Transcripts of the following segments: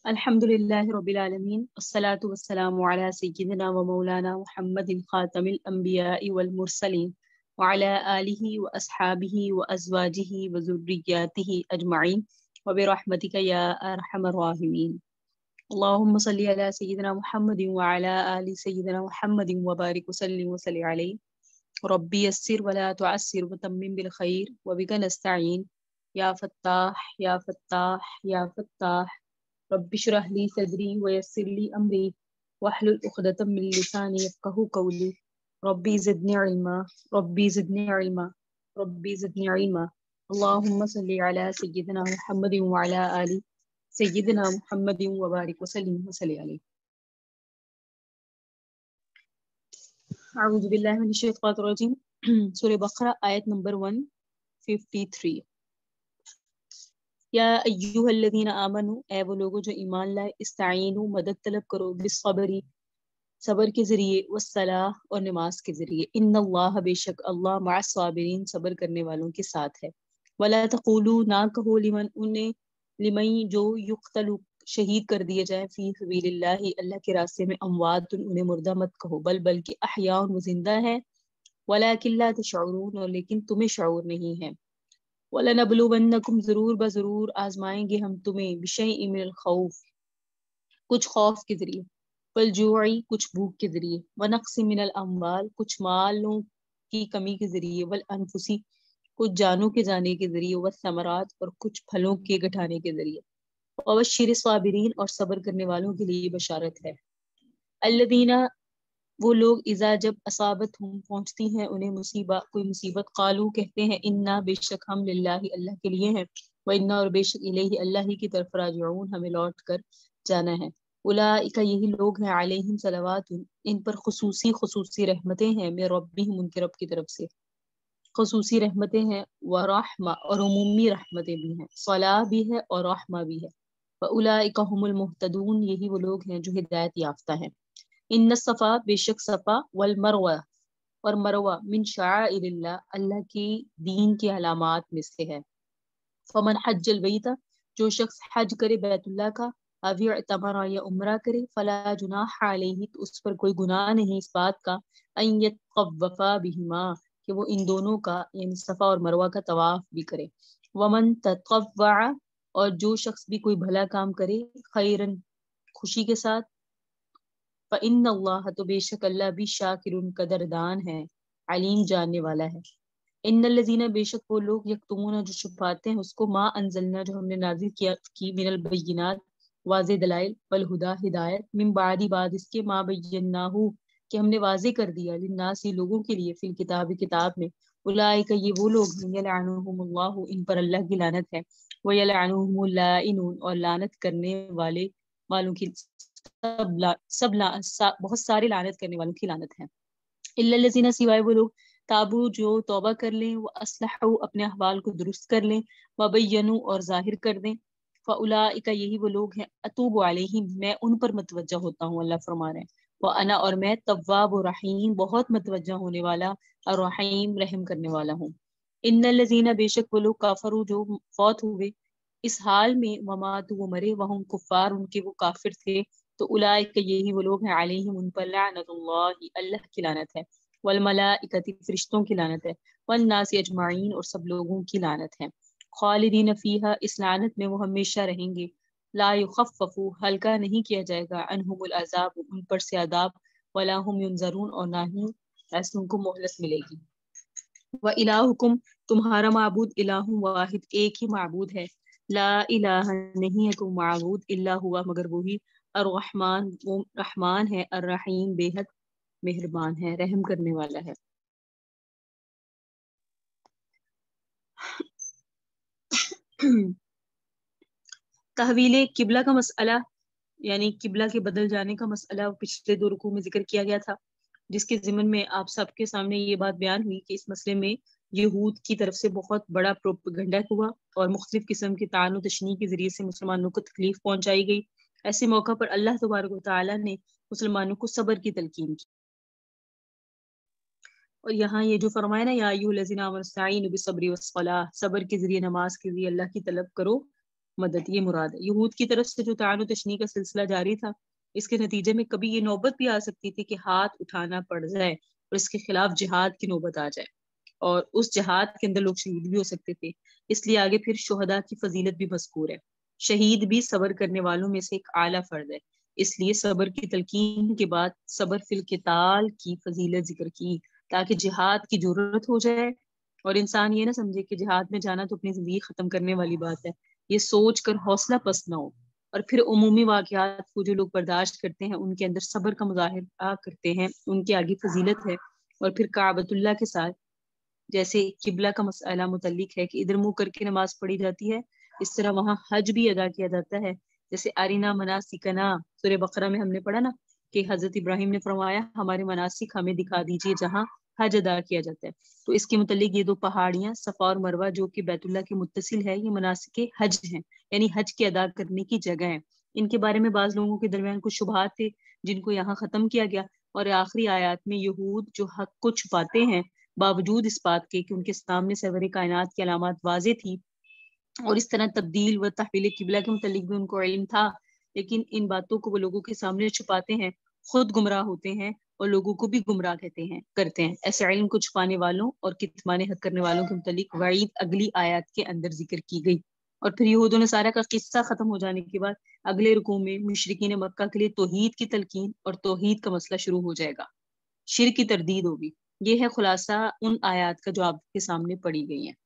الحمد لله رب العالمين والصلاة والسلام على سيدنا ومولانا محمد خاتم الأنبياء والمرسلين وعلى آله وأصحابه وأزواجه وذرياته أجمعين وبرحمتك يا أرحم الراحمين. اللهم صل على سيدنا محمد وعلى آل سيدنا محمد وبارك وسلم عليه. ربي يسر ولا تعسر وتمم بالخير وبك نستعين يا فتاح يا فتاح يا فتاح. رب اشرح لي صدري ويسر لي امري واحلل عقدة من لساني يفقهوا قولي. ربي زدني علما ربي زدني علما ربي زدني علما. اللهم صل على سيدنا محمد وعلى آل سيدنا محمد وبارك وسلم عليه. اعوذ باللہ من الشیطان الرجیم. سورہ بقرہ آیت نمبر 153. یا ایھا الذین آمنوا، اے وہ لوگوں جو ایمان لائے، استعینوا، مدد طلب کرو، بالصبر، صبر کے ذریعے، والصلاۃ، اور نماز کے ذریعے، ان اللہ، بے شک اللہ، مع الصابرین، صبر کرنے والوں کے ساتھ ہے. ولا تقولوا، نہ کہو، لمن جو یقتل، شہید کر دیے جائیں، فی سبیل اللہ، اللہ کے راستے میں، اموات، انہیں مردہ مت کہو، بلکہ احیاء، وہ زندہ ہے، ولکن لا تشعرون، اور لیکن تمہیں شعور نہیں ہے. وَلَنَبْلُوَنَّكُمْ، ضرور بضرور آزمائیں گے ہم تمہیں، بِشَيْءٍ مِّنَ الْخَوْفِ، کچھ خوف کے ذریعے، وَالْجُوعِ، کچھ بھوک کے ذریعے، وَنَقْصٍ مِّنَ الْأَمْوَالِ، کچھ مالوں کی کمی کے ذریعے، وَالْأَنفُسِ، کچھ جانوں کے جانے کے ذریعے، وَالثَّمَرَاتِ، اور کچھ پھلوں کے گھٹانے کے ذریعے. وَبَشِّرِ الصَّابِرِينَ، اور صبر کرنے والوں کے لیے بشارت ہے. الَّذِينَ، وہ لوگ، اذا، جب، اصابت ہم، پہنچتی ہیں انہیں کوئی مصیبت، قالو، کہتے ہیں، انا، بے شک ہم، للہ، اللہ کے لیے ہیں، وانا، اور بے شک الیہ، اللہ ہی کی طرف، راجعون، ہمیں لوٹ کر جانا ہے. اولئک، یہی لوگ ہیں، علیہم صلوات، ان پر خصوصی رحمتیں ہیں، من ربہم، ان کے رب کی طرف سے خصوصی رحمتیں ہیں، ورحمہ، اور عمومی رحمتیں بھی ہیں، صلاح بھی ہے اور رحمہ بھی ہے. واولئک هم المہتدون، یہی وہ لوگ ہیں جو ہدایت یافتہ ہیں. ان الصفا، بے شک صفا، والمروہ، اور مروہ، من شعائر اللہ، اللہ کی دین کی علامات میں سے ہے. فمن حج البیت، جو شخص حج کرے بیت اللہ کا، او اعتمر، یا عمرہ کرے، فلا جناح علیہ، تو اس پر کوئی گناہ نہیں اس بات کا، ان یطوفا بہما، کہ وہ ان دونوں کا، یعنی صفا اور مروہ کا طواف بھی کرے. ومن تطوع، اور جو شخص بھی کوئی بھلا کام کرے، خیرن، خوشی کے ساتھ، فإن اللہ، تو بے شک اللہ بھی، شاکر، قدردان ہے، علیم، جاننے والا ہے. ان الذین، بے شک وہ لوگ، یکتمون، جو چھپاتے ہیں اس کو، ما انزلنا، جو ہم نے نازل کی، من البینات، واضح دلائل، والہدی، ہدایت، من بعد اس کے، ما بیناہ، کہ ہم نے واضح کر دیا، للناس، لوگوں کے لیے، فی الکتاب، کتاب میں. اولئک، یہ وہ لوگ ہیں، یلعنہم اللہ، ان پر اللہ کی لعنت ہے، ویلعنہم اللائنون، اور لعنت کرنے والوں کی بہت سارے لعنت کرنے والوں کی لعنت ہے. الا الذین، سوائے وہ لوگ، تابو، جو توبہ کر لیں، وہ اصلحوا، اپنے احوال کو درست کر لیں، وبینوا، اور ظاہر کر دیں. فاولئک، یہی وہ لوگ ہیں، اتوب علیہم، میں ان پر متوجہ ہوتا ہوں، اللہ فرما رہے ہیں، وانا، اور میں، تواب و رحیم، بہت متوجہ ہونے والا، اور رحیم، رحم کرنے والا ہوں. ان الذین، بے شک وہ لوگ، کافروا، جو فوت ہوئے اس حال میں، وماتوا، وہ مرے، وہم کفار، ان کے وہ کافر تھے، تو اولئک، یہی وہ لوگ ہیں، علیہم، ان پر، لعنت اللہ، اللہ کی لعنت ہے، والملائکۃ، فرشتوں کی لعنت ہے، والناس اجمعین، اور سب لوگوں کی لعنت ہے. خالدین فیہا، اس لعنت میں وہ ہمیشہ رہیں گے. لا یخفف، ہلکا نہیں کیا جائے گا، عنہم العذاب، ان پر سے عذاب، ولا هم ینظرون، اور نہ ہی ایسوں کو مہلت ملے گی. وَإِلَٰهُكُمْ، تمہارا معبود، الہ واحد، ایک ہی معبود ہے، لا الہ، نہیں ہے کوئی معبود، الا ہوا، مگر وہی، الرحمن، وہ رحمان ہے، الرحیم، بے حد مہربان ہے، رحم کرنے والا ہے. تحویل قبلہ کا مسئلہ، یعنی قبلہ کے بدل جانے کا مسئلہ پچھلے 2 رکوع میں ذکر کیا گیا تھا، جس کے ضمن میں آپ سب کے سامنے یہ بات بیان ہوئی کہ اس مسئلے میں یہود کی طرف سے بہت بڑا پروپیگنڈا ہوا، اور مختلف قسم کے طعن و تشنیع کے ذریعے سے مسلمانوں کو تکلیف پہنچائی گئی. ایسے موقع پر اللہ تبارک و تعالیٰ نے مسلمانوں کو صبر کی تلقین کی. اور یہاں یہ جو فرمایا نا، یا ایھا الذین آمنوا استعینوا بالصبر والصلاۃ، صبر کے ذریعے، نماز کے ذریعے اللہ کی طلب کرو، مدد، یہ مراد ہے۔ یہود کی طرف سے جو طعن و تشنیع کا سلسلہ جاری تھا، اس کے نتیجے میں کبھی یہ نوبت بھی آ سکتی تھی کہ ہاتھ اٹھانا پڑ جائے اور اس کے خلاف جہاد کی نوبت آ جائے، اور اس جہاد کے اندر لوگ شہید بھی ہو سکتے تھے۔ اس لیے آگے پھر شہداء کی فضیلت بھی مذکور ہے۔ شہید بھی صبر کرنے والوں میں سے ایک اعلیٰ فرد ہے، اس لیے صبر کی تلقین کے بعد صبر فی القتال کی فضیلت ذکر کی، تاکہ جہاد کی ضرورت ہو جائے اور انسان یہ نہ سمجھے کہ جہاد میں جانا تو اپنی زندگی ختم کرنے والی بات ہے، یہ سوچ کر حوصلہ پست نہ ہو۔ اور پھر عمومی واقعات کو جو لوگ برداشت کرتے ہیں، ان کے اندر صبر کا مظاہرہ کرتے ہیں، ان کے آگے فضیلت ہے۔ اور پھر کعبۃ اللہ کے ساتھ جیسے قبلہ کا مسئلہ متعلق ہے کہ ادھر منہ کر کے نماز پڑھی جاتی ہے، اس طرح وہاں حج بھی ادا کیا جاتا ہے۔ جیسے ارینا مناسکنا سورہ بقرہ میں ہم نے پڑھا نا کہ حضرت ابراہیم نے فرمایا ہمارے مناسک ہمیں دکھا دیجیے جہاں حج ادا کیا جاتا ہے۔ تو اس کے متعلق یہ دو پہاڑیاں صفا اور مروہ جو کہ بیت اللہ کے متصل ہے، یہ مناسک حج ہیں، یعنی حج کے ادا کرنے کی جگہ ہیں۔ ان کے بارے میں بعض لوگوں کے درمیان کچھ شبہات تھے جن کو یہاں ختم کیا گیا، اور آخری آیات میں یہود جو حق کو چھپاتے ہیں باوجود اس بات کے کہ ان کے سامنے سرور کائنات کی علامات واضح تھی، اور اس طرح تبدیل و تحویل قبلہ کے متعلق بھی ان کو علم تھا، لیکن ان باتوں کو وہ لوگوں کے سامنے چھپاتے ہیں، خود گمراہ ہوتے ہیں اور لوگوں کو بھی گمراہ کرتے ہیں۔ ایسے علم کو چھپانے والوں اور کتمان حق کرنے والوں کے متعلق وعید اگلی آیات کے اندر ذکر کی گئی۔ اور پھر یہود و نصارہ کا قصہ ختم ہو جانے کے بعد اگلے رکوع میں مشرکین مکہ کے لیے توحید کی تلقین اور توحید کا مسئلہ شروع ہو جائے گا، شرک کی تردید ہوگی۔ یہ ہے خلاصہ ان آیات کا جو آپ کے سامنے پڑھی گئی ہیں۔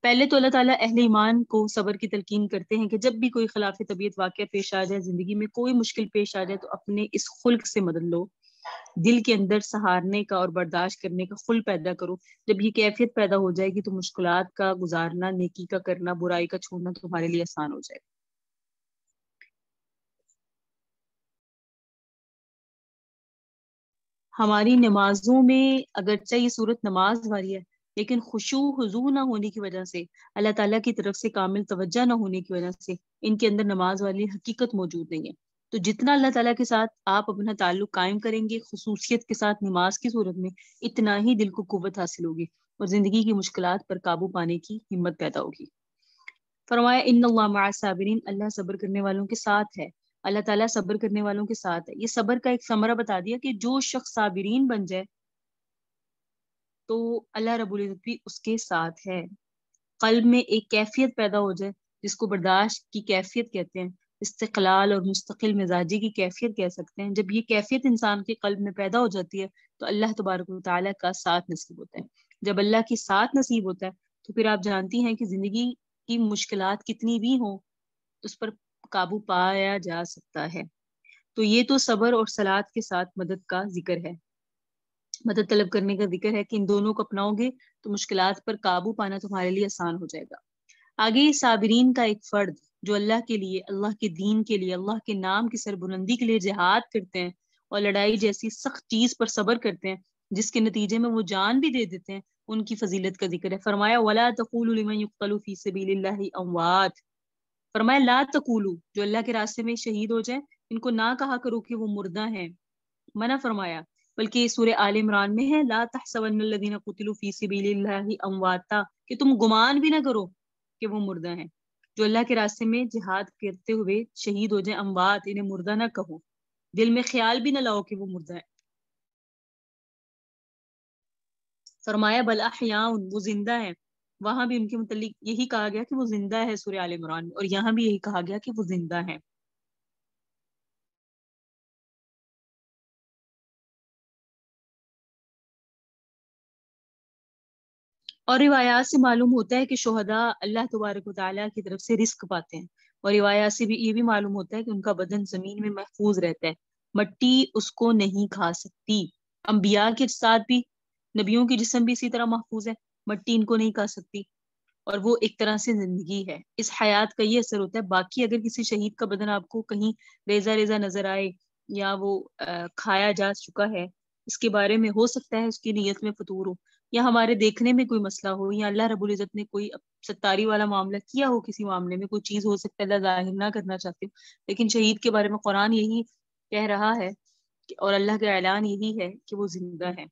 پہلے تو اللہ تعالیٰ اہل ایمان کو صبر کی تلقین کرتے ہیں کہ جب بھی کوئی خلاف طبیعت واقعہ پیش آ جائے، زندگی میں کوئی مشکل پیش آ جائے، تو اپنے اس خلق سے مدد لو، دل کے اندر سہارنے کا اور برداشت کرنے کا خلق پیدا کرو۔ جب یہ کیفیت پیدا ہو جائے گی تو مشکلات کا گزارنا، نیکی کا کرنا، برائی کا چھوڑنا تمہارے لیے آسان ہو جائے گا۔ ہماری نمازوں میں اگرچہ یہ صورت نماز والی ہے، لیکن خشوع خضوع نہ ہونے کی وجہ سے، اللہ تعالیٰ کی طرف سے کامل توجہ نہ ہونے کی وجہ سے ان کے اندر نماز والی حقیقت موجود نہیں ہے۔ تو جتنا اللہ تعالیٰ کے ساتھ آپ اپنا تعلق قائم کریں گے خصوصیت کے ساتھ نماز کی صورت میں، اتنا ہی دل کو قوت حاصل ہوگی اور زندگی کی مشکلات پر قابو پانے کی ہمت پیدا ہوگی۔ فرمایا ان اللہ مع الصابرین، اللہ صبر کرنے والوں کے ساتھ ہے۔ اللہ تعالیٰ صبر کرنے والوں کے ساتھ ہے۔ یہ صبر کا ایک ثمرہ بتا دیا کہ جو شخص صابرین بن جائے تو اللہ رب العزت بھی اس کے ساتھ ہے۔ قلب میں ایک کیفیت پیدا ہو جائے جس کو برداشت کی کیفیت کہتے ہیں، استقلال اور مستقل مزاجی کی کیفیت کہہ سکتے ہیں۔ جب یہ کیفیت انسان کے قلب میں پیدا ہو جاتی ہے تو اللہ تبارک و تعالیٰ کا ساتھ نصیب ہوتا ہے۔ جب اللہ کی ساتھ نصیب ہوتا ہے تو پھر آپ جانتی ہیں کہ زندگی کی مشکلات کتنی بھی ہوں اس پر قابو پایا جا سکتا ہے۔ تو یہ تو صبر اور صلات کے ساتھ مدد کا ذکر ہے، مدد طلب کرنے کا ذکر ہے کہ ان دونوں کو اپناؤ گے تو مشکلات پر قابو پانا تمہارے لیے آسان ہو جائے گا۔ آگے صابرین کا ایک فرد جو اللہ کے لیے، اللہ کے دین کے لیے، اللہ کے نام کی سربلندی کے لیے جہاد کرتے ہیں اور لڑائی جیسی سخت چیز پر صبر کرتے ہیں جس کے نتیجے میں وہ جان بھی دے دیتے ہیں، ان کی فضیلت کا ذکر ہے۔ فرمایا وَلَا تَقُولُوا لِمَن يُقْتَلُ فِي سَبِيلِ اللَّهِ أَمْوَاتٌ، فرمایا لا تقولو، جو اللہ کے راستے میں شہید ہو جائیں ان کو نہ کہا کرو کہ وہ مردہ ہیں، منع فرمایا، بلکہ سورہ آل عمران میں ہے لا تحسبن الذین قتلوا فی سبیل اللہ امواتا، کہ تم گمان بھی نہ کرو کہ وہ مردہ ہیں۔ جو اللہ کے راستے میں جہاد کرتے ہوئے شہید ہو جائیں اموات، انہیں مردہ نہ کہو، دل میں خیال بھی نہ لاؤ کہ وہ مردہ ہے۔ فرمایا بل احیاء، وہ زندہ ہیں۔ وہاں بھی ان کے متعلق یہی کہا گیا کہ وہ زندہ ہے سورہ آل عمران میں، اور یہاں بھی یہی کہا گیا کہ وہ زندہ ہیں۔ اور روایات سے معلوم ہوتا ہے کہ شہداء اللہ تبارک و تعالیٰ کی طرف سے رزق پاتے ہیں، اور روایات سے بھی یہ بھی معلوم ہوتا ہے کہ ان کا بدن زمین میں محفوظ رہتا ہے، مٹی اس کو نہیں کھا سکتی۔ انبیاء کے ساتھ بھی، نبیوں کی جسم بھی اسی طرح محفوظ ہے، مٹی ان کو نہیں کھا سکتی، اور وہ ایک طرح سے زندگی ہے۔ اس حیات کا یہ اثر ہوتا ہے۔ باقی اگر کسی شہید کا بدن آپ کو کہیں ریزہ ریزہ نظر آئے یا وہ کھایا جا چکا ہے، اس کے بارے میں ہو سکتا ہے اس کی نیت میں فطور ہو، یا ہمارے دیکھنے میں کوئی مسئلہ ہو، یا اللہ رب العزت نے کوئی ستاری والا معاملہ کیا ہو، کسی معاملے میں کوئی چیز ہو سکتا ہے اللہ ظاہر نہ کرنا چاہتے ہو، لیکن شہید کے بارے میں قرآن یہی کہہ رہا ہے اور اللہ کا اعلان یہی ہے کہ وہ زندہ ہے۔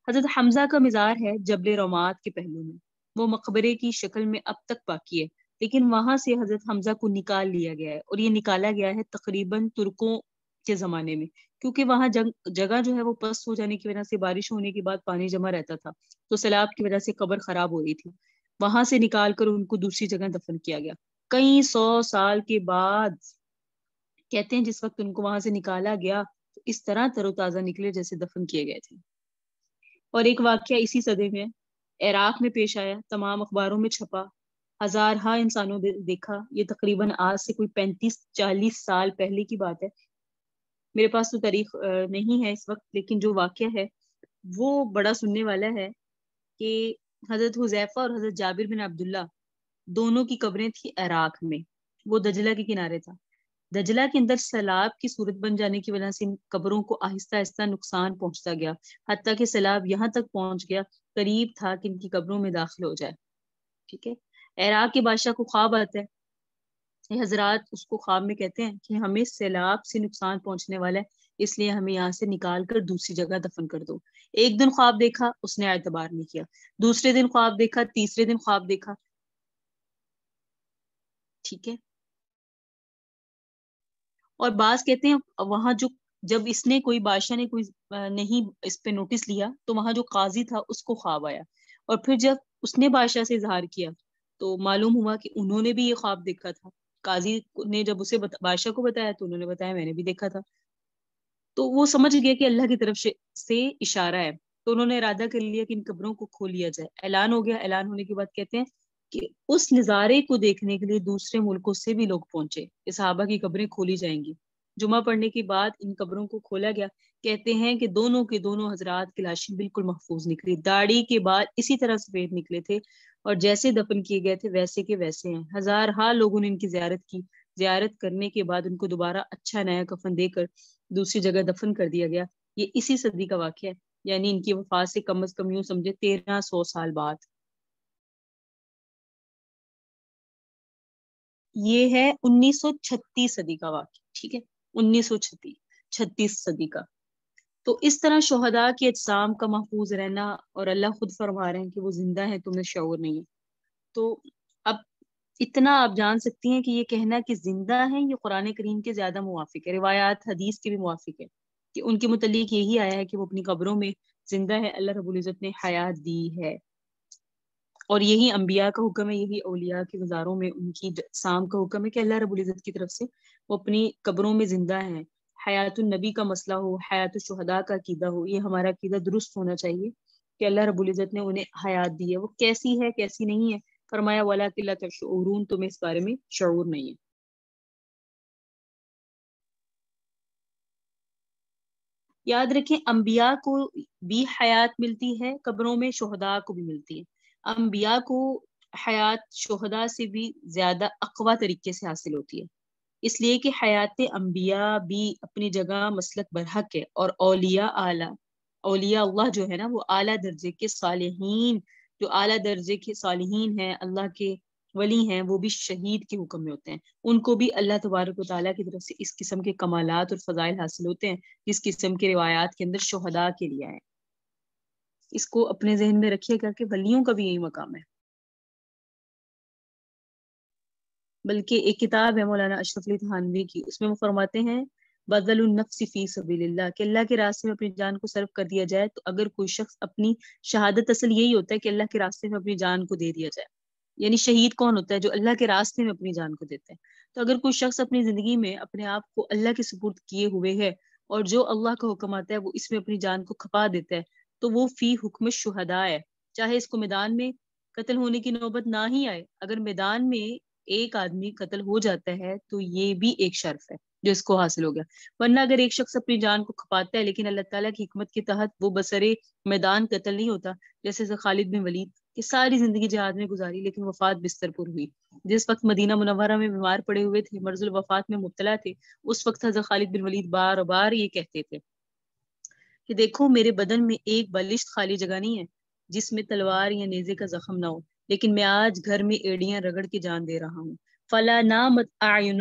حضرت حمزہ کا مزار ہے جبل رومات کے پہلو میں، وہ مقبرے کی شکل میں اب تک باقی ہے۔ لیکن وہاں سے حضرت حمزہ کو نکال لیا گیا ہے، اور یہ نکالا گیا ہے تقریباً ترکوں کے زمانے میں، کیونکہ وہاں جگہ جو ہے وہ پست ہو جانے کی وجہ سے، بارش ہونے کے بعد پانی جمع رہتا تھا، تو سیلاب کی وجہ سے قبر خراب ہو رہی تھی، وہاں سے نکال کر ان کو دوسری جگہ دفن کیا گیا۔ کئی 100 سال کے بعد کہتے ہیں جس وقت ان کو وہاں سے نکالا گیا تو اس طرح تر و تازہ نکلے جیسے دفن کیے گئے تھے۔ اور ایک واقعہ اسی صدی میں عراق میں پیش آیا، تمام اخباروں میں چھپا، ہزارہا انسانوں نے دیکھا۔ یہ تقریباً آج سے کوئی 35-40 سال پہلے کی بات ہے، میرے پاس تو تاریخ نہیں ہے اس وقت، لیکن جو واقعہ ہے وہ بڑا سننے والا ہے کہ حضرت حذیفہ اور حضرت جابر بن عبداللہ دونوں کی قبریں تھی عراق میں، وہ دجلہ کے کنارے تھا۔ دجلہ کے اندر سیلاب کی صورت بن جانے کی وجہ سے ان قبروں کو آہستہ آہستہ نقصان پہنچتا گیا، حتیٰ کہ سیلاب یہاں تک پہنچ گیا، قریب تھا کہ ان کی قبروں میں داخل ہو جائے۔ ٹھیک ہے، عراق کے بادشاہ کو خواب آتا ہے، یہ حضرات اس کو خواب میں کہتے ہیں کہ ہمیں سیلاب سے نقصان پہنچنے والا ہے، اس لیے ہمیں یہاں سے نکال کر دوسری جگہ دفن کر دو۔ ایک دن خواب دیکھا، اس نے اعتبار نہیں کیا، دوسرے دن خواب دیکھا، تیسرے دن خواب دیکھا۔ ٹھیک ہے، اور بعض کہتے ہیں وہاں جو جب اس نے کوئی بادشاہ نے کوئی نہیں اس پہ نوٹس لیا تو وہاں جو قاضی تھا اس کو خواب آیا، اور پھر جب اس نے بادشاہ سے اظہار کیا تو معلوم ہوا کہ انہوں نے بھی یہ خواب دیکھا تھا۔ قاضی نے جب اسے بادشاہ کو بتایا تو انہوں نے بتایا میں نے بھی دیکھا تھا، تو وہ سمجھ گیا کہ اللہ کی طرف سے اشارہ ہے، تو انہوں نے ارادہ کر لیا کہ ان قبروں کو کھول لیا جائے۔ اعلان ہو گیا، اعلان ہونے کے بعد کہتے ہیں کہ اس نظارے کو دیکھنے کے لیے دوسرے ملکوں سے بھی لوگ پہنچے کہ صحابہ کی قبریں کھولی جائیں گی۔ جمعہ پڑھنے کے بعد ان قبروں کو کھولا گیا، کہتے ہیں کہ دونوں کے دونوں حضرات کی لاشیں بالکل محفوظ نکلی، داڑھی کے بعد اسی طرح سفید نکلے تھے، اور جیسے دفن کیے گئے تھے ویسے کے ویسے ہیں۔ ہزارہا لوگوں نے ان کی زیارت کی، زیارت کرنے کے بعد ان کو دوبارہ اچھا نیا کفن دے کر دوسری جگہ دفن کر دیا گیا۔ یہ اسی صدی کا واقعہ ہے، یعنی ان کی وفات سے کم از کم یوں سمجھے 1300 سال بعد۔ یہ ہے 1936 صدی کا واقعہ، ٹھیک ہے، 1936 صدی کا۔ تو اس طرح شہداء کے اجسام کا محفوظ رہنا، اور اللہ خود فرما رہے ہیں کہ وہ زندہ ہیں، تمہیں شعور نہیں ہے۔ تو اب اتنا آپ جان سکتی ہیں کہ یہ کہنا کہ زندہ ہیں یہ قرآن کریم کے زیادہ موافق ہے، روایات حدیث کے بھی موافق ہے، کہ ان کے متعلق یہی آیا ہے کہ وہ اپنی قبروں میں زندہ ہے، اللہ رب العزت نے حیات دی ہے، اور یہی انبیاء کا حکم ہے، یہی اولیاء کے مزاروں میں ان کی اجسام کا حکم ہے کہ اللہ رب العزت کی طرف سے وہ اپنی قبروں میں زندہ ہیں۔ حیات النبی کا مسئلہ ہو، حیات الشہداء کا عقیدہ ہو، یہ ہمارا عقیدہ درست ہونا چاہیے کہ اللہ رب العزت نے انہیں حیات دی ہے، وہ کیسی ہے کیسی نہیں ہے، فرمایا وَلَٰكِن لَا تَشْعُرُونَ، تمہیں اس بارے میں شعور نہیں ہے۔ یاد رکھیں انبیاء کو بھی حیات ملتی ہے قبروں میں، شہداء کو بھی ملتی ہے۔ انبیاء کو حیات شہداء سے بھی زیادہ اقوی طریقے سے حاصل ہوتی ہے، اس لیے کہ حیات انبیاء بھی اپنی جگہ مسلک برحق ہے، اور اولیاء اعلیٰ، اولیاء اللہ جو ہے نا وہ اعلیٰ درجے کے صالحین، جو اعلیٰ درجے کے صالحین ہیں، اللہ کے ولی ہیں، وہ بھی شہید کے حکم میں ہوتے ہیں، ان کو بھی اللہ تبارک و تعالیٰ کی طرف سے اس قسم کے کمالات اور فضائل حاصل ہوتے ہیں جس قسم کے روایات کے اندر شہداء کے لیے آئے۔ اس کو اپنے ذہن میں رکھیے گا کہ ولیوں کا بھی یہی مقام ہے۔ بلکہ ایک کتاب ہے مولانا اشرف علی تھانوی کی، اس میں وہ فرماتے ہیں بدل النفس فی سبیل اللہ، کہ اللہ کے راستے میں اپنی جان کو صرف کر دیا جائے، تو اگر کوئی شخص اپنی شہادت، اصل یہی ہوتا ہے کہ اللہ کے راستے میں اپنی جان کو دے دیا جائے، یعنی شہید کون ہوتا ہے جو اللہ کے راستے میں اپنی جان کو دیتا ہے۔ تو اگر کوئی شخص اپنی زندگی میں اپنے آپ کو اللہ کے سپرد کیے ہوئے ہے، اور جو اللہ کا حکم آتا ہے وہ اس میں اپنی جان کو کھپا دیتا ہے، تو وہ فی حکم شہداء ہے، چاہے اس کو میدان میں قتل ہونے کی نوبت نہ ہی آئے۔ اگر میدان میں ایک آدمی قتل ہو جاتا ہے تو یہ بھی ایک شرف ہے جو اس کو حاصل ہو گیا، ورنہ اگر ایک شخص اپنی جان کو کھپاتا ہے لیکن اللہ تعالیٰ کی حکمت کے تحت وہ بسرے میدان قتل نہیں ہوتا، جیسے خالد بن ولید کہ ساری زندگی جہاد میں گزاری لیکن وفات بستر پر ہوئی، جس وقت مدینہ منورہ میں بیمار پڑے ہوئے تھے، مرض الوفات میں مبتلا تھے، اس وقت حضرت خالد بن ولید بار بار یہ کہتے تھے کہ دیکھو میرے بدن میں ایک بالشت خالی جگہ نہیں ہے جس میں تلوار یا نیزے کا زخم نہ ہو، لیکن میں آج گھر میں ایڑیاں رگڑ کے جان دے رہا ہوں۔ فلا نامت اعین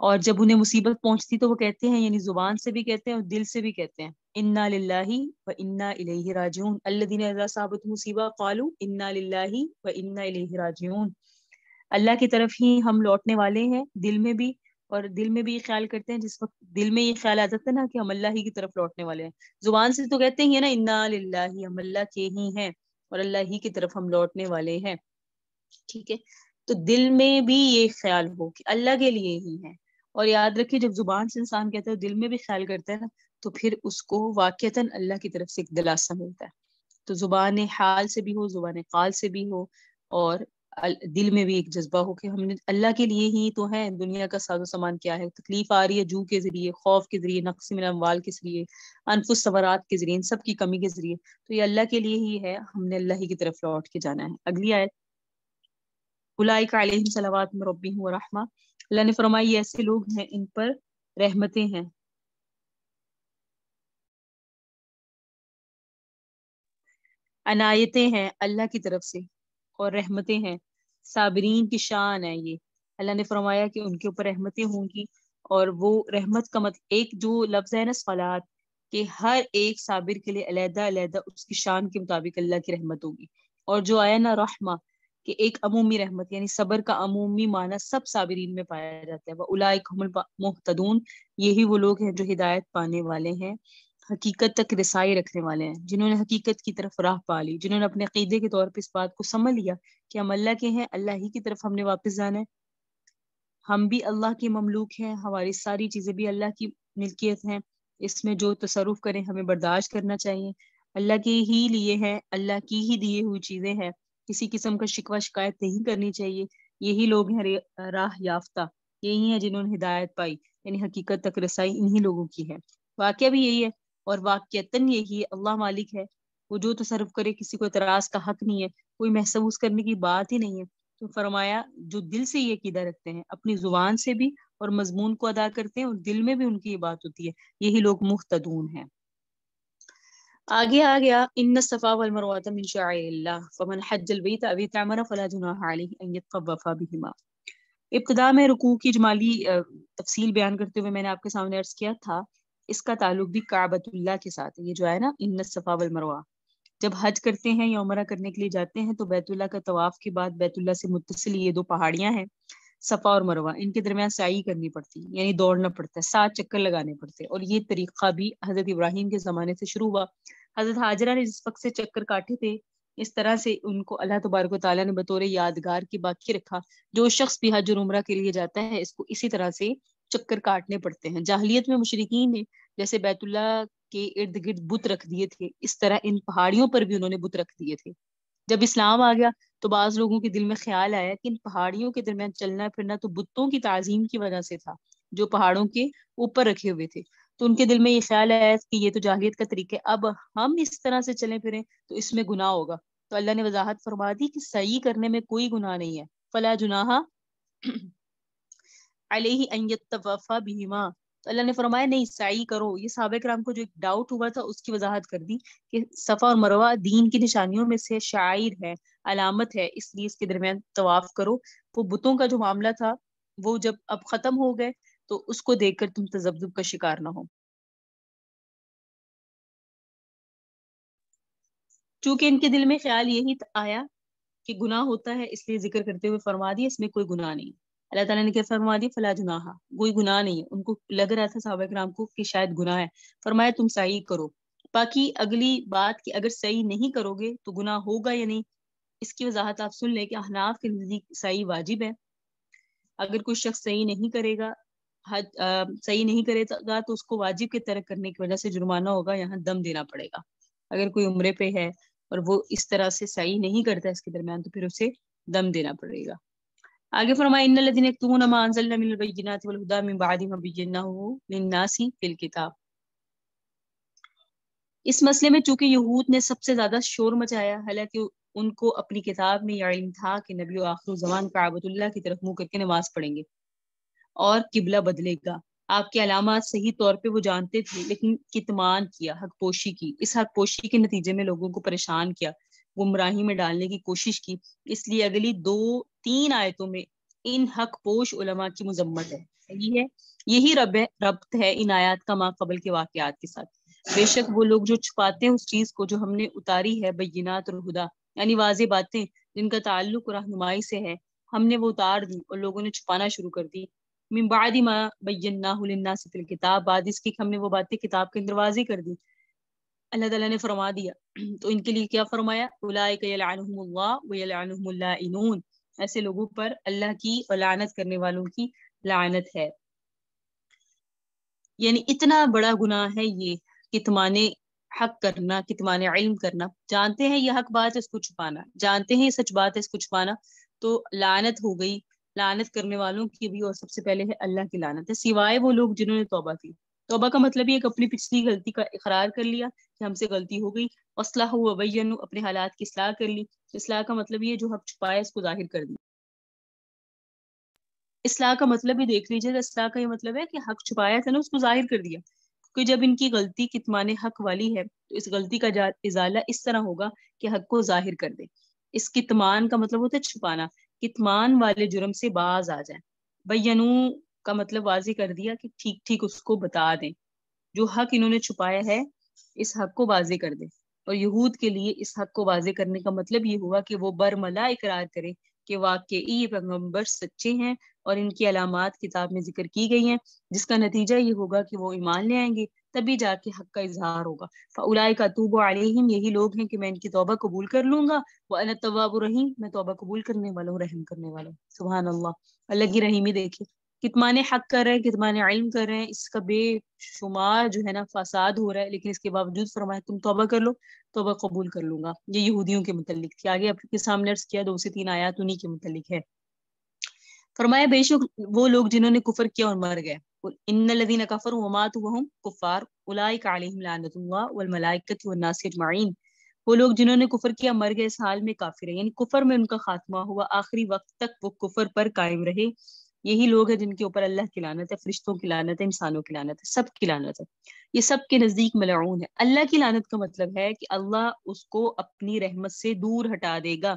اور جب انہیں مصیبت پہنچتی تو وہ کہتے ہیں، یعنی زبان سے بھی کہتے ہیں اور دل سے بھی کہتے ہیں، انا للہ و انا الیہ راجعون الذین اذا اصابتهم مصیبہ قالوا انا للہ و انا الیہ راجعون، اللہ کی طرف ہی ہم لوٹنے والے ہیں، دل میں بھی، اور دل میں بھی یہ خیال کرتے ہیں، جس وقت دل میں یہ خیال آ جاتا ہے نا کہ ہم اللہ ہی کی طرف لوٹنے والے ہیں، زبان سے تو کہتے ہیں نا انا للہ، ہم اللہ کے ہی ہیں اور اللہ ہی کی طرف ہم لوٹنے والے ہیں، ٹھیک ہے، تو دل میں بھی یہ خیال ہو کہ اللہ کے لیے ہی ہے، اور یاد رکھیے جب زبان سے انسان کہتا ہے دل میں بھی خیال کرتا ہے نا، تو پھر اس کو واقعتاً اللہ کی طرف سے ایک دلاسا ملتا ہے، تو زبان حال سے بھی ہو، زبان قال سے بھی ہو، اور دل میں بھی ایک جذبہ ہو کہ ہم نے اللہ کے لیے ہی تو ہے، دنیا کا ساز و سامان کیا ہے، تکلیف آ رہی ہے جو کے ذریعے، خوف کے ذریعے، نقص من اموال کے ذریعے، انفس ثمرات کے ذریعے، ان سب کی کمی کے ذریعے، تو یہ اللہ کے لیے ہی ہے، ہم نے اللہ ہی کی طرف لوٹ کے جانا ہے۔ اگلی آیت، اولئک علیہم صلوات من ربہم ورحمہ، اللہ نے فرمایا یہ ایسے لوگ ہیں ان پر رحمتیں ہیں، عنایتیں ہیں اللہ کی طرف سے، اور رحمتیں ہیں، صابرین کی شان ہے یہ، اللہ نے فرمایا کہ ان کے اوپر رحمتیں ہوں گی، اور وہ رحمت کا مطلب ایک جو لفظ ہے نا صلات، کہ ہر ایک صابر کے لیے علیحدہ علیحدہ اس کی شان کے مطابق اللہ کی رحمت ہوگی، اور جو آیا نا رحمہ، کہ ایک عمومی رحمت، یعنی صبر کا عمومی معنی سب صابرین میں پایا جاتا ہے، وَأُولَٰئِکَ هُمُ الْمُهْتَدُونَ، یہی وہ لوگ ہیں جو ہدایت پانے والے ہیں، حقیقت تک رسائی رکھنے والے ہیں، جنہوں نے حقیقت کی طرف راہ پا لی، جنہوں نے اپنے عقیدے کے طور پہ اس بات کو سمجھ لیا کہ ہم اللہ کے ہیں، اللہ ہی کی طرف ہم نے واپس جانا ہے، ہم بھی اللہ کے مملوک ہیں، ہماری ساری چیزیں بھی اللہ کی ملکیت ہیں، اس میں جو تصرف کریں ہمیں برداشت کرنا چاہیے، اللہ کے ہی لیے ہیں، اللہ کی ہی دیے ہوئی چیزیں ہیں، کسی قسم کا شکوہ شکایت نہیں کرنی چاہیے، یہی لوگ ہیں راہ یافتہ، یہی ہیں جنہوں نے ہدایت پائی، یعنی حقیقت تک رسائی انہی لوگوں کی ہے، واقعہ بھی یہی ہے، اور واقعتاً یہی ہے، اللہ مالک ہے، وہ جو تصرف کرے کسی کو اعتراض کا حق نہیں ہے، کوئی محسوس کرنے کی بات ہی نہیں ہے، تو فرمایا جو دل سے یہ عقیدہ رکھتے ہیں، اپنی زبان سے بھی اور مضمون کو ادا کرتے ہیں، اور دل میں بھی ان کی یہ بات ہوتی ہے، یہی لوگ مہتدون ہیں۔ آگے آ گیا، ان الصفا والمروۃ من شعائر اللہ فمن حج البیت او اعتمر فلا جناح علیہ ان یطوف بہما۔ ابتدا میں رکوع کی اجمالی تفصیل بیان کرتے ہوئے میں نے آپ کے سامنے عرض کیا تھا، اس کا تعلق بھی کعبۃ اللہ کے ساتھ ہے، یہ جو ہے نا ان الصفا والمروہ، جب حج کرتے ہیں یا عمرہ کرنے کے لیے جاتے ہیں تو بیت اللہ کا طواف کے بعد بیت اللہ سے متصل یہ دو پہاڑیاں ہیں، صفا اور مروہ، ان کے درمیان سعی کرنی پڑتی، یعنی دوڑنا پڑتا ہے، 7 چکر لگانے پڑتے، اور یہ طریقہ بھی حضرت ابراہیم کے زمانے سے شروع ہوا، حضرت حاجرہ نے جس وقت سے چکر کاٹے تھے، اس طرح سے ان کو اللہ تبارک و تعالیٰ نے بطور یادگار کی باقی رکھا، جو شخص بھی حج اور عمرہ کے لیے جاتا ہے اس کو اسی طرح سے چکر کاٹنے پڑتے ہیں۔ جاہلیت میں مشرکین نے جیسے بیت اللہ کے ارد گرد بت رکھ دیے تھے، اس طرح ان پہاڑیوں پر بھی انہوں نے بت رکھ دیے تھے۔ جب اسلام آ گیا تو بعض لوگوں کے دل میں خیال آیا کہ ان پہاڑیوں کے درمیان چلنا پھرنا تو بتوں کی تعظیم کی وجہ سے تھا، جو پہاڑوں کے اوپر رکھے ہوئے تھے، تو ان کے دل میں یہ خیال آیا کہ یہ تو جاہلیت کا طریقہ ہے، اب ہم اس طرح سے چلیں پھریں تو اس میں گناہ ہوگا، تو اللہ نے وضاحت فرما دی کہ سعی کرنے میں کوئی گناہ نہیں ہے، فلا جناح علیہ ان یطوف بہما، تو اللہ نے فرمایا نہیں، سعی کرو، یہ صحابہ کرام کو جو ایک ڈاؤٹ ہوا تھا اس کی وضاحت کر دی کہ صفا اور مروہ دین کی نشانیوں میں سے شعائر ہے، علامت ہے، اس لیے اس کے درمیان طواف کرو، وہ بتوں کا جو معاملہ تھا وہ جب اب ختم ہو گئے تو اس کو دیکھ کر تم تذبذب کا شکار نہ ہو، چونکہ ان کے دل میں خیال یہی آیا کہ گناہ ہوتا ہے، اس لیے ذکر کرتے ہوئے فرما دیا اس میں کوئی گناہ نہیں، اللہ تعالیٰ نے کیا فرما دیا، فلا جناح، کوئی گناہ نہیں ہے، ان کو لگ رہا تھا صحابہ کرام کو کہ شاید گناہ ہے، فرمایا تم سعی کرو، باقی اگلی بات کہ اگر صحیح نہیں کرو گے تو گناہ ہوگا یا نہیں، اس کی وضاحت آپ سن لیں کہ احناف کے نزدیک صحیح واجب ہے، اگر کوئی شخص صحیح نہیں کرے گا، صحیح نہیں کرے گا تو اس کو واجب کے ترک کرنے کی وجہ سے جرمانہ ہوگا، یہاں دم دینا پڑے گا، اگر کوئی عمرے پہ ہے اور وہ اس طرح سے صحیح نہیں کرتا اس کے درمیان تو پھر اسے دم دینا پڑے گا۔ آگے فرمایا ان الذين يكتمون ما انزلنا من البينات والهدى من بعد ما بيناه للناس في الكتاب، اس مسئلے میں چونکہ یہود نے سب سے زیادہ شور مچایا، حالانکہ ان کو اپنی کتاب میں یہ علم تھا کہ نبی و آخر زمان کعبۃ اللہ کی طرف منہ کر کے نماز پڑھیں گے اور قبلہ بدلے گا، آپ کے علامات صحیح طور پہ وہ جانتے تھے، لیکن کتمان کیا، حق پوشی کی، اس حق پوشی کے نتیجے میں لوگوں کو پریشان کیا، گمراہی میں ڈالنے کی کوشش کی، اس لیے اگلی 2-3 آیتوں میں ان حق پوش علماء کی مذمت ہے، صحیح ہے، یہی ربط ہے ان آیات کا ما قبل کے واقعات کے ساتھ۔ بے شک وہ لوگ جو چھپاتے ہیں اس چیز کو جو ہم نے اتاری ہے، بینات اور ہدا، یعنی واضح باتیں جن کا تعلق رہنمائی سے ہے، ہم نے وہ اتار دی اور لوگوں نے چھپانا شروع کر دی۔ من بعد ما بیناہ للناس فی الکتاب، بعد اس کی ہم نے وہ باتیں کتاب کے اندر واضح کر دی، اللہ تعالیٰ نے فرما دیا۔ تو ان کے لیے کیا فرمایا؟ اولئک یلعنہم اللہ ویلعنہم اللائنون، ایسے لوگوں پر اللہ کی اور لعنت کرنے والوں کی لعنت ہے۔ یعنی اتنا بڑا گناہ ہے یہ کتمان حق کرنا، کتمان علم کرنا۔ جانتے ہیں یہ حق بات ہے، اس کو چھپانا، جانتے ہیں یہ سچ بات ہے، اس کو چھپانا، تو لعنت ہو گئی۔ لعنت کرنے والوں کی بھی، اور سب سے پہلے ہے اللہ کی لعنت ہے، سوائے وہ لوگ جنہوں نے توبہ کی۔ توبہ کا مطلب یہ کہ اپنی پچھلی غلطی کا اقرار کر لیا کہ ہم سے غلطی ہو گئی، اصلاح و بین، اپنے حالات کی اصلاح کر لی۔ اصلاح کا مطلب یہ جو حق چھپایا اس کو ظاہر کر دی۔ اصلاح کا مطلب بھی دیکھ لیجیے، اصلاح کا یہ مطلب ہے کہ حق چھپایا تھا نا، اس کو ظاہر کر دیا۔ کیونکہ جب ان کی غلطی کتمان حق والی ہے تو اس غلطی کا ازالہ اس طرح ہوگا کہ حق کو ظاہر کر دے۔ اس کتمان کا مطلب ہوتا ہے چھپانا، کتمان والے جرم سے باز آ جائیں۔ بینو کا مطلب واضح کر دیا کہ ٹھیک ٹھیک اس کو بتا دیں، جو حق انہوں نے چھپایا ہے اس حق کو واضح کر دیں۔ اور یہود کے لیے اس حق کو واضح کرنے کا مطلب یہ ہوا کہ وہ برملا اقرار کرے کہ واقعی یہ پیغمبر سچے ہیں اور ان کی علامات کتاب میں ذکر کی گئی ہیں، جس کا نتیجہ یہ ہوگا کہ وہ ایمان لے آئیں گے، تبھی جا کے حق کا اظہار ہوگا۔ فَأُولَئِكَ أَتُوبُ عَلَيْهِمْ، یہی لوگ ہیں کہ میں ان کی توبہ قبول کر لوں گا۔ وَأَنَا التَّوَّابُ الرَّحِيمُ، میں توبہ قبول کرنے والا ہوں، رحم کرنے والا ہوں۔ سبحان اللہ، اللہ کی رحیمی دیکھیں، کتمان حق کر رہے ہیں، کتمان علم کر رہے ہیں، اس کا بے شمار جو ہے نا فساد ہو رہا ہے، لیکن اس کے باوجود فرمایا تم توبہ کر لو، توبہ قبول کر لوں گا۔ یہ یہودیوں کے متعلق تھی، آگے آپ کے سامنے عرض کیا 2 سے 3 آیات انہی کے متعلق ہے۔ فرمایا بے شک وہ لوگ جنہوں نے کفر کیا اور مر گئے، ان الذین کفروا وماتوا وهم کفار اولئک علیہم لعنۃ اللہ والملائکۃ والناس اجمعین، وہ لوگ جنہوں نے کفر کیا مر گئے اس حال میں کافر ہیں، یعنی کفر میں ان کا خاتمہ ہوا، آخری وقت تک وہ کفر پر قائم رہے۔ یہی لوگ ہیں جن کے اوپر اللہ کی لعنت ہے، فرشتوں کی لعنت ہے، انسانوں کی لعنت ہے، سب کی لعنت ہے، یہ سب کے نزدیک ملعون ہے۔ اللہ کی لعنت کا مطلب ہے کہ اللہ اس کو اپنی رحمت سے دور ہٹا دے گا۔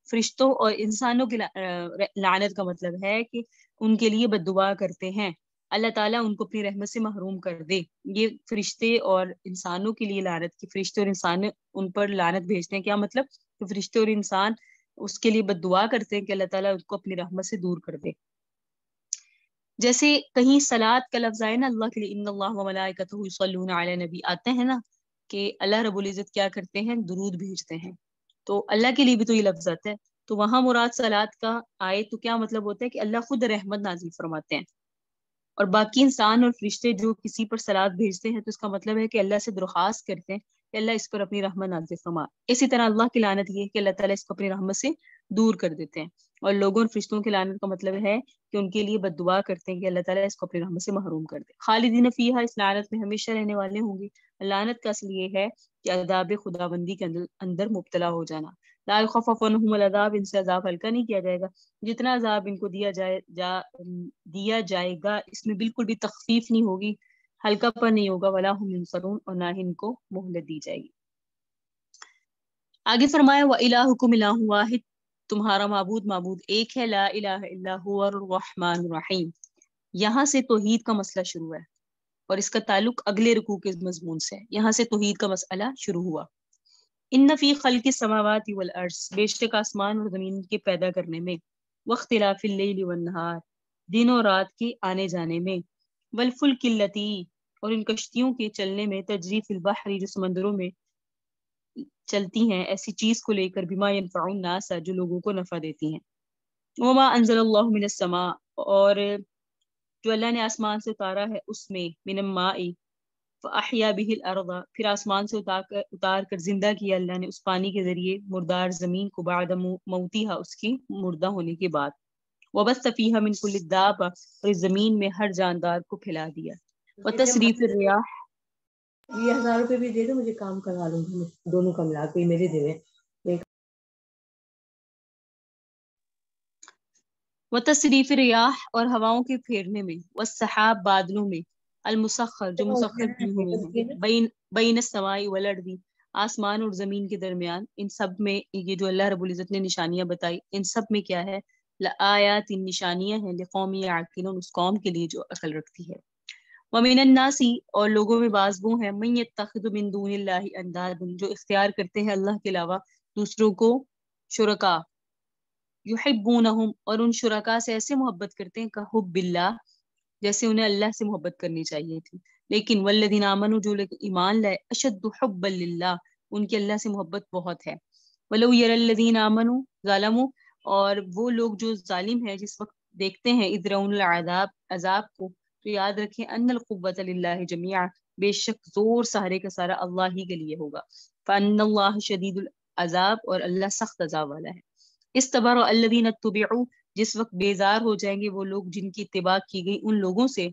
فرشتوں اور انسانوں کی لعنت کا مطلب ہے کہ ان کے لیے بد دعا کرتے ہیں، اللہ تعالیٰ ان کو اپنی رحمت سے محروم کر دے۔ یہ فرشتے اور انسانوں کے لیے لعنت کی، فرشتے اور انسان ان پر لعنت بھیجتے ہیں، کیا مطلب کہ فرشتے اور انسان اس کے لیے بد دعا کرتے ہیں کہ اللہ تعالیٰ ان کو اپنی رحمت سے دور کر دے۔ جیسے کہیں صلاۃ کا لفظ آئے نا اللہ کے لیے، ان اللہ و ملائکتہ یصلون علی النبی، آتے ہیں نا کہ اللہ رب العزت کیا کرتے ہیں، درود بھیجتے ہیں، تو اللہ کے لیے بھی تو یہ لفظ آتا ہے، تو وہاں مراد صلاۃ کا آئے تو کیا مطلب ہوتا ہے کہ اللہ خود رحمت نازل فرماتے ہیں، اور باقی انسان اور فرشتے جو کسی پر صلاۃ بھیجتے ہیں تو اس کا مطلب ہے کہ اللہ سے درخواست کرتے ہیں کہ اللہ اس پر اپنی رحمت نازل فرما۔ اسی طرح اللہ کی لعنت یہ ہے کہ اللہ تعالیٰ اس کو اپنی رحمت سے دور کر دیتے ہیں، اور لوگوں اور فرشتوں کی لعنت کا مطلب ہے کہ ان کے لیے بد دعا کرتے ہیں کہ اللہ تعالیٰ اس کو اپنی رحمت سے محروم کر دے۔ خالدین فیہا، اس لعنت میں ہمیشہ رہنے والے ہوں گے۔ لعنت کا اصل یہ ہے کہ عذاب خداوندی کے اندر مبتلا ہو جانا۔ لا یخفف عنہم العذاب، ان سے عذاب ہلکا نہیں کیا جائے گا، جتنا عذاب ان کو دیا جائے گا اس میں بالکل بھی تخفیف نہیں ہوگی، ہلکا پر نہیں ہوگا، ولا ہم ینصرون، اور نہ ہی ان کو مہلت دی جائے گی۔ آگے فرمایا وَإِلَٰهُكُمْ إِلَٰهٌ وَاحِدٌ، تمہارا معبود ایک ہے، لا الہ الا هو الرحمن الرحیم۔ یہاں سے توحید کا مسئلہ شروع ہے، اور اس کا تعلق اگلے رکوع کے مضمون سے ہے، یہاں سے توحید کا مسئلہ شروع ہوا۔ ان فی خلق السماوات والارض، بے شک آسمان اور زمین کے پیدا کرنے میں، واختلاف اللیل والنہار، دن اور رات کے آنے جانے میں، والفلک التی، اور ان کشتیوں کے چلنے میں، تجری فی البحر، جو سمندروں میں چلتی ہیں ایسی چیز کو لے کر، بما ينفع الناس، جو لوگوں کو نفع دیتی ہیں، وما انزل اللہ من السماء، اور جو اللہ نے آسمان سے اتارا ہے اس میں، من الماء فاحیا به الارض، پھر آسمان سے اتار کر زندہ کیا اللہ نے اس پانی کے ذریعے مردار زمین کو، بعد موتیہا، اس کی مردہ ہونے کے بعد، وبث فیہا من کل الدابہ، اور اس زمین میں ہر جاندار کو پھیلا دیا، وتصریف الریاح، یہ 1000 روپے بھی دے دو، مجھے کام کروا لوں گی، دونوں کا ملا کے میرے دے دیں۔ وتصریف ریاح، اور ہواؤں کے پھیرنے میں، والسحاب، بادلوں میں، المسخر، جو مسخر کیے ہوئے ہیں، بین السماء والارض، آسمان اور زمین کے درمیان، ان سب میں یہ جو اللہ رب العزت نے نشانیاں بتائی، ان سب میں کیا ہے، لآیات نشانیاں ہیں لقوم یعقلون اس قوم کے لیے جو عقل رکھتی ہے. ومن الناس اور لوگوں میں بعض وہ ہیں من یتخذ من دون اللہ انداد جو اختیار کرتے ہیں اللہ کے علاوہ دوسروں کو شرکا یحبونہم اور ان شرکا سے ایسے محبت کرتے ہیں کہ حب اللہ جیسے انہیں اللہ سے محبت کرنی چاہیے تھی. لیکن والذین آمنوا جو لوگ ایمان لائے اشد حبا للہ ان کی اللہ سے محبت بہت ہے. ولو یری الذین آمنوا ظلموا اور وہ لوگ جو ظالم ہیں جس وقت دیکھتے ہیں اذ یرون العذاب عذاب کو تو یاد رکھیں ان القوۃ للہ جمیعا بے شک زور سارے کا سارا اللہ ہی کے لیے ہوگا. فان اللہ شدید العذاب اور اللہ سخت عذاب والا ہے. استبرأ الذین اتبعوا جس وقت بیزار ہو جائیں گے وہ لوگ جن کی اتباع کی گئی ان لوگوں سے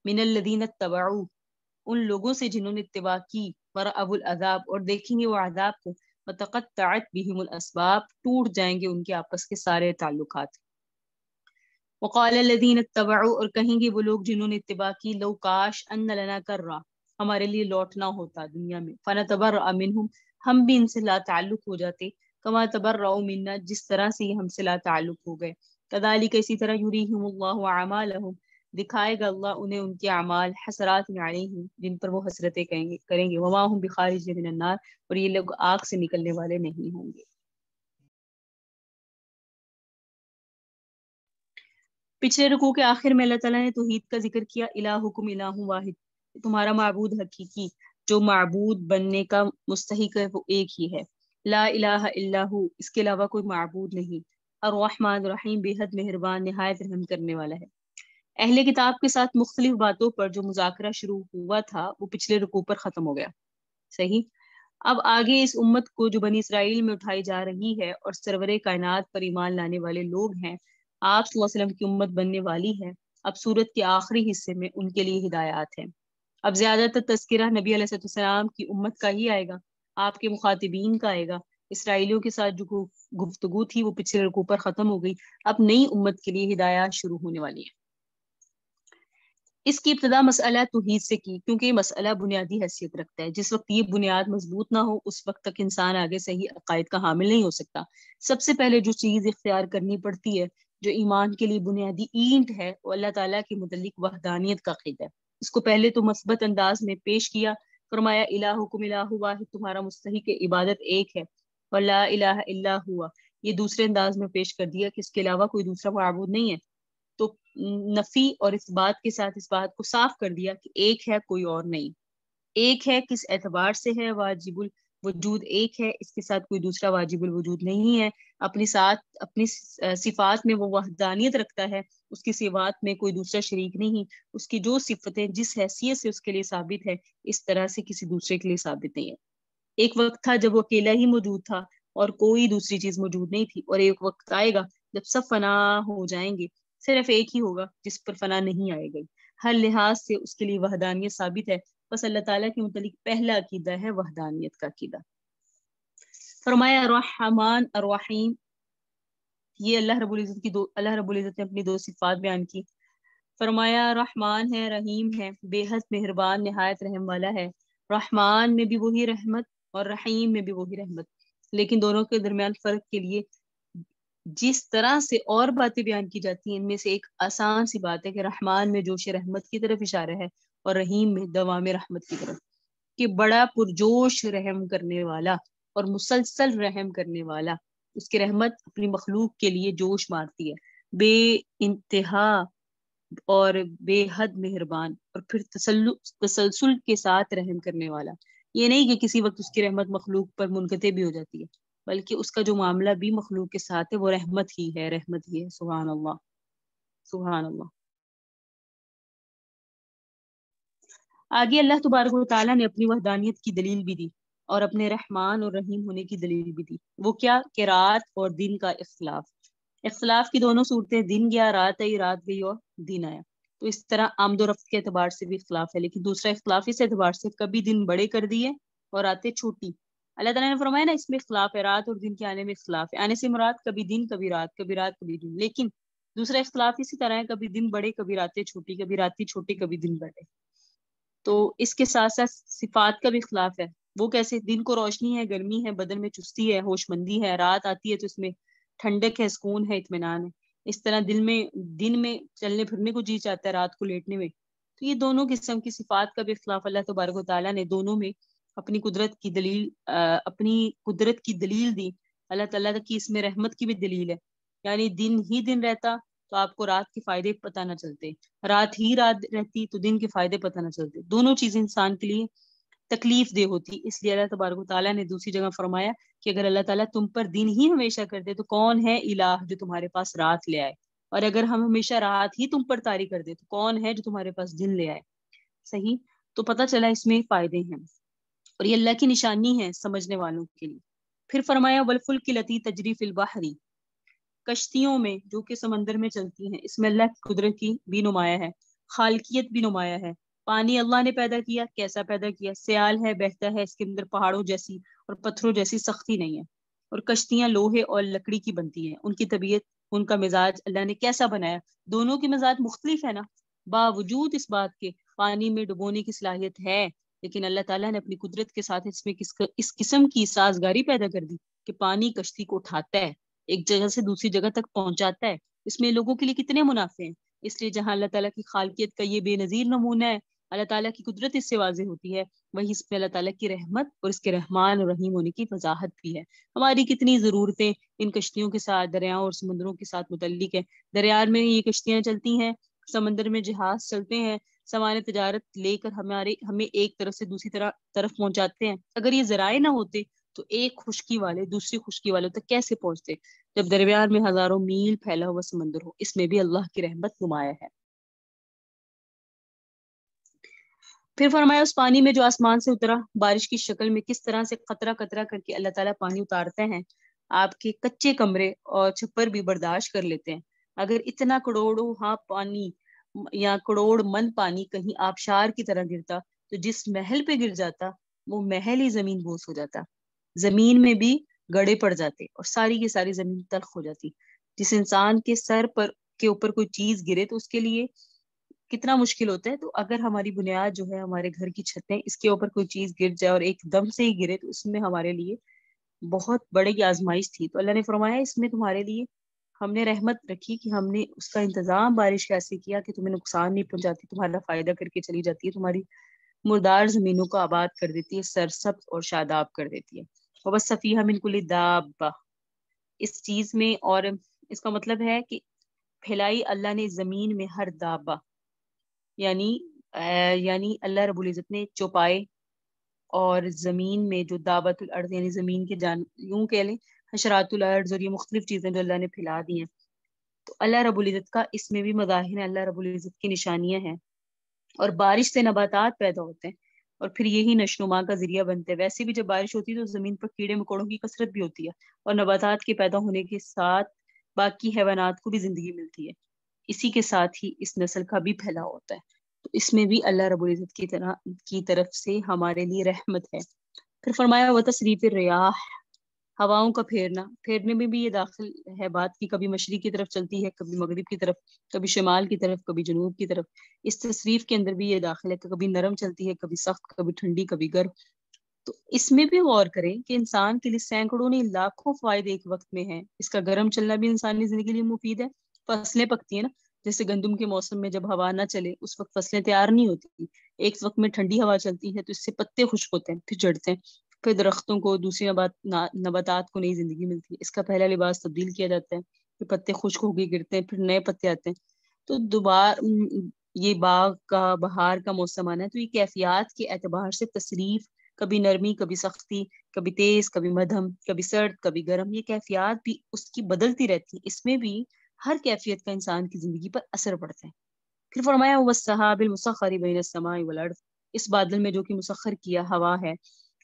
من الذین اتبعوا ان لوگوں سے جنہوں نے اتباع کی ورأوا العذاب اور دیکھیں گے وہ عذاب کو وتقطعت بهم الاسباب ٹوٹ جائیں گے ان کے آپس کے سارے تعلقات. وقال الذین اتبعوا اور کہیں گے وہ لوگ جنہوں نے اتباع کی لو کاش ان لنا کرا ہمارے لیے لوٹنا ہوتا دنیا میں فنتبرأ منہم ہم بھی ان سے لا تعلق ہو جاتے کما تبرؤوا منا جس طرح سے یہ ہم سے لا تعلق ہو گئے. کذالک اسی طرح یریہم اللہ اعمالہم دکھائے گا اللہ انہیں ان کے اعمال حسرات علیہم جن پر وہ حسرتیں کریں گے وما ہم بخارج من النار اور یہ لوگ آگ سے نکلنے والے نہیں ہوں گے. پچھلے رکوع کے آخر میں اللہ تعالیٰ نے توحید کا ذکر کیا الہکم الہ واحد تمہارا معبود حقیقی جو معبود بننے کا مستحق ہے وہ ایک ہی ہے. لا الہ الا ہو اس کے علاوہ کوئی معبود نہیں. الرحمن الرحیم بے حد مہربان نہایت رحم کرنے والا ہے. اہل کتاب کے ساتھ مختلف باتوں پر جو مذاکرہ شروع ہوا تھا وہ پچھلے رکوع پر ختم ہو گیا. صحیح. اب آگے اس امت کو جو بنی اسرائیل میں اٹھائی جا رہی ہے اور سرور کائنات پر ایمان لانے والے لوگ ہیں آپ صلی اللہ علیہ وسلم کی امت بننے والی ہے. اب سورت کے آخری حصے میں ان کے لیے ہدایات ہیں. اب زیادہ تر تذکرہ نبی علیہ السلام کی امت کا ہی آئے گا آپ کے مخاطبین کا آئے گا. اسرائیلیوں کے ساتھ جو گفتگو تھی وہ پچھلے رکوع پر ختم ہو گئی. اب نئی امت کے لیے ہدایات شروع ہونے والی ہیں. اس کی ابتدا مسئلہ توحید سے کی کیونکہ یہ مسئلہ بنیادی حیثیت رکھتا ہے. جس وقت یہ بنیاد مضبوط نہ ہو اس وقت تک انسان آگے صحیح عقائد کا حامل نہیں ہو سکتا. سب سے پہلے جو چیز اختیار کرنی پڑتی ہے جو ایمان کے لیے بنیادی اینٹ ہے وہ اللہ تعالیٰ کے متعلق وحدانیت کا عقیدہ ہے. اس کو پہلے تو مثبت انداز میں پیش کیا فرمایا الہکم الہ واحد تمہارا مستحق عبادت ایک ہے ولا الہ الا ہوا. یہ دوسرے انداز میں پیش کر دیا کہ اس کے علاوہ کوئی دوسرا معبود نہیں ہے. تو نفی اور اس بات کے ساتھ اس بات کو صاف کر دیا کہ ایک ہے کوئی اور نہیں. ایک ہے کس اعتبار سے ہے واجب الوجود ایک ہے اس کے ساتھ کوئی دوسرا واجب الوجود نہیں ہے. اپنی صفات میں وہ وحدانیت رکھتا ہے اس کی صفات میں کوئی دوسرا شریک نہیں. اس کی جو صفتیں جس حیثیت سے اس کے لیے ثابت ہے اس طرح سے کسی دوسرے کے لیے ثابت نہیں ہے. ایک وقت تھا جب وہ اکیلا ہی موجود تھا اور کوئی دوسری چیز موجود نہیں تھی اور ایک وقت آئے گا جب سب فنا ہو جائیں گے صرف ایک ہی ہوگا جس پر فنا نہیں آئے گی. ہر لحاظ سے اس کے لیے وحدانیت ثابت ہے. بس اللہ تعالیٰ کے متعلق پہلا عقیدہ ہے وحدانیت کا عقیدہ. فرمایا الرحمن الرحیم یہ اللہ رب العزت نے اپنی دو صفات بیان کی. فرمایا رحمان ہے رحیم ہے بے حد مہربان نہایت رحم والا ہے. رحمان میں بھی وہی رحمت اور رحیم میں بھی وہی رحمت لیکن دونوں کے درمیان فرق کے لیے جس طرح سے اور باتیں بیان کی جاتی ہیں ان میں سے ایک آسان سی بات ہے کہ رحمان میں جوش رحمت کی طرف اشارہ ہے اور رحیم میں دوام رحمت کی طرف کہ بڑا پرجوش رحم کرنے والا اور مسلسل رحم کرنے والا. اس کی رحمت اپنی مخلوق کے لیے جوش مارتی ہے بے انتہا اور بے حد مہربان اور پھر تسلسل کے ساتھ رحم کرنے والا. یہ نہیں کہ کسی وقت اس کی رحمت مخلوق پر منقطع بھی ہو جاتی ہے بلکہ اس کا جو معاملہ بھی مخلوق کے ساتھ ہے وہ رحمت ہی ہے رحمت ہی ہے. سبحان اللہ سبحان اللہ. آگے اللہ تبارک و تعالیٰ نے اپنی وحدانیت کی دلیل بھی دی اور اپنے رحمان اور رحیم ہونے کی دلیل بھی دی. وہ کیا کہ رات اور دن کا اختلاف کی دونوں صورتیں دن گیا رات آئی رات گئی اور دن آیا. تو اس طرح آمد و رفت کے اعتبار سے بھی اختلاف ہے لیکن دوسرا اختلاف اس اعتبار سے کبھی دن بڑے کر دیے اور راتیں چھوٹی. اللہ تعالیٰ نے فرمایا نا اس میں اختلاف ہے رات اور دن کے آنے میں اختلاف ہے. آنے سے مراد کبھی دن کبھی رات کبھی دن. لیکن دوسرا اختلاف اسی طرح ہے کبھی دن بڑے کبھی راتیں چھوٹی کبھی راتیں چھوٹی کبھی دن بڑے. تو اس کے ساتھ ساتھ صفات کا بھی اختلاف ہے. وہ کیسے دن کو روشنی ہے گرمی ہے بدن میں چستی ہے ہوش مندی ہے رات آتی ہے تو اس میں ٹھنڈک ہے، سکون ہے، اطمینان ہے. اس طرح دن میں چلنے پھرنے کو جی چاہتا ہے، رات کو لیٹنے میں. تو یہ دونوں قسم کی صفات کا بھی اختلاف اللہ تبارک و تعالیٰ نے دونوں میں اپنی قدرت کی دلیل دی. اللہ تعالیٰ کی اس میں رحمت کی بھی دلیل ہے. یعنی دن ہی دن رہتا تو آپ کو رات کے فائدے پتہ نہ چلتے، رات ہی رات رہتی تو دن کے فائدے پتہ نہ چلتے. دونوں چیزیں انسان کے لیے تکلیف دہ ہوتی. اس لیے اللہ تبارک و تعالیٰ نے دوسری جگہ فرمایا کہ اگر اللہ تعالیٰ تم پر دن ہی ہمیشہ کر دے تو کون ہے الہ جو تمہارے پاس رات لے آئے، اور اگر ہم ہمیشہ رات ہی تم پر طاری کر دے تو کون ہے جو تمہارے پاس دن لے آئے. صحیح. تو پتہ چلا اس میں فائدے ہیں اور یہ اللہ کی نشانی ہے سمجھنے والوں کے لیے. پھر فرمایا والفلک التی تجری فی البحر، کشتیوں میں جو کہ سمندر میں چلتی ہیں، اس میں اللہ کی قدرت کی بھی نمایاں ہے، خالقیت بھی نمایاں ہے. پانی اللہ نے پیدا کیا، کیسا پیدا کیا؟ سیال ہے، بہتا ہے، اس کے اندر پہاڑوں جیسی اور پتھروں جیسی سختی نہیں ہے. اور کشتیاں لوہے اور لکڑی کی بنتی ہیں، ان کی طبیعت، ان کا مزاج اللہ نے کیسا بنایا؟ دونوں کی مزاج مختلف ہے نا. باوجود اس بات کے پانی میں ڈبونے کی صلاحیت ہے، لیکن اللہ تعالیٰ نے اپنی قدرت کے ساتھ اس میں اس قسم کی سازگاری پیدا کر دی کہ پانی کشتی کو اٹھاتا ہے، ایک جگہ سے دوسری جگہ تک پہنچاتا ہے. اس میں لوگوں کے لیے کتنے منافع ہیں. اس لیے جہاں اللہ تعالیٰ کی خالقیت کا یہ بے نظیر نمونہ ہے، اللہ تعالیٰ کی قدرت اس سے واضح ہوتی ہے، وہیں اس میں اللہ تعالیٰ کی رحمت اور اس کے رحمان اور رحیم ہونے کی وضاحت بھی ہے. ہماری کتنی ضرورتیں ان کشتیوں کے ساتھ، دریاؤں اور سمندروں کے ساتھ متعلق ہے. دریا میں یہ کشتیاں چلتی ہیں، سمندر میں جہاز چلتے ہیں، سامان تجارت لے کر ہمیں ایک طرف سے دوسری طرف پہنچاتے ہیں. اگر یہ ذرائع نہ ہوتے تو ایک خشکی والے دوسری خشکی والوں تک کیسے پہنچتے؟ جب درمیان میں ہزاروں میل پھیلا ہوا سمندر ہو. اس میں بھی اللہ کی رحمت نمایاں ہے. پھر فرمایا اس پانی میں جو آسمان سے اترا بارش کی شکل میں، کس طرح سے قطرہ قطرہ کر کے اللہ تعالیٰ پانی اتارتے ہیں. آپ کے کچے کمرے اور چھپر بھی برداشت کر لیتے ہیں. اگر اتنا کروڑوں پانی یا کروڑ من پانی کہیں آبشار کی طرح گرتا تو جس محل پہ گر جاتا وہ محل ہی زمین بوس ہو جاتا، زمین میں بھی گڑے پڑ جاتے اور ساری کی ساری زمین تلخ ہو جاتی. جس انسان کے سر پر کے اوپر کوئی چیز گرے تو اس کے لیے کتنا مشکل ہوتا ہے. تو اگر ہماری بنیاد جو ہے، ہمارے گھر کی چھتیں، اس کے اوپر کوئی چیز گر جائے اور ایک دم سے ہی گرے تو اس میں ہمارے لیے بہت بڑی آزمائش تھی. تو اللہ نے فرمایا اس میں تمہارے لیے ہم نے رحمت رکھی کہ ہم نے اس کا انتظام بارش کا ایسے کیا کہ تمہیں نقصان نہیں پہنچاتی، تمہارا فائدہ کر کے چلی جاتی ہے، تمہاری مردار زمینوں کو آباد کر دیتی ہے، سرسبز اور شاداب کر دیتی ہے. وبث فیہا من کل دابہ، اس چیز میں، اور اس کا مطلب ہے کہ پھیلائی اللہ نے زمین میں ہر دابہ، یعنی اللہ رب العزت نے چوپائے اور زمین میں جو دعوت الارض یعنی زمین کے یوں کہہ لیں حشرات الارض اور یہ مختلف چیزیں جو اللہ نے پھیلا دی ہیں. تو اللہ رب العزت کا اس میں بھی مظاہر ہیں، اللہ رب العزت کی نشانیاں ہیں. اور بارش سے نباتات پیدا ہوتے ہیں اور پھر یہی نشوما کا ذریعہ بنتے ہیں. ویسے بھی جب بارش ہوتی ہے تو زمین پر کیڑے مکوڑوں کی کثرت بھی ہوتی ہے اور نباتات کے پیدا ہونے کے ساتھ باقی حیوانات کو بھی زندگی ملتی ہے. اسی کے ساتھ ہی اس نسل کا بھی پھیلاؤ ہوتا ہے. تو اس میں بھی اللہ رب العزت کی طرف سے ہمارے لیے رحمت ہے. پھر فرمایا وتصریف الریاح، ہواؤں کا پھیرنے میں بھی یہ داخل ہے بات کی کبھی مشرق کی طرف چلتی ہے، کبھی مغرب کی طرف، کبھی شمال کی طرف، کبھی جنوب کی طرف. اس تصریف کے اندر بھی یہ داخل ہے کہ کبھی نرم چلتی ہے، کبھی سخت، کبھی ٹھنڈی، کبھی گرم. تو اس میں بھی غور کریں کہ انسان کے لیے سینکڑوں نہیں لاکھوں فائدے ایک وقت میں ہیں. اس کا گرم چلنا بھی انسانی زندگی کے لیے مفید ہے. فصلیں پکتی ہیں نا، جیسے گندم کے موسم میں جب ہوا نہ چلے اس وقت فصلیں تیار نہیں ہوتی، ایک وقت میں ٹھنڈی ہوا چلتی ہے تو اس سے پتے خشک ہوتے ہیں، پھر جڑتے ہیں، پھر درختوں کو، دوسری نباتات کو نئی زندگی ملتی ہے. اس کا پہلا لباس تبدیل کیا جاتا ہے، پھر پتے خشک ہو کے گرتے ہیں، پھر نئے پتے آتے ہیں. تو دوبارہ یہ باغ کا بہار کا موسم آنا ہے. تو یہ کیفیات کے اعتبار سے تصریف، کبھی نرمی، کبھی سختی، کبھی تیز، کبھی مدھم، کبھی سرد، کبھی گرم، یہ کیفیات بھی اس کی بدلتی رہتی ہے. اس میں بھی ہر کیفیت کا انسان کی زندگی پر اثر پڑتا ہے. پھر فرمایا والسحاب المسخر بین السماء والارض، اس بادل میں جو کہ مسخر کیا ہوا ہے،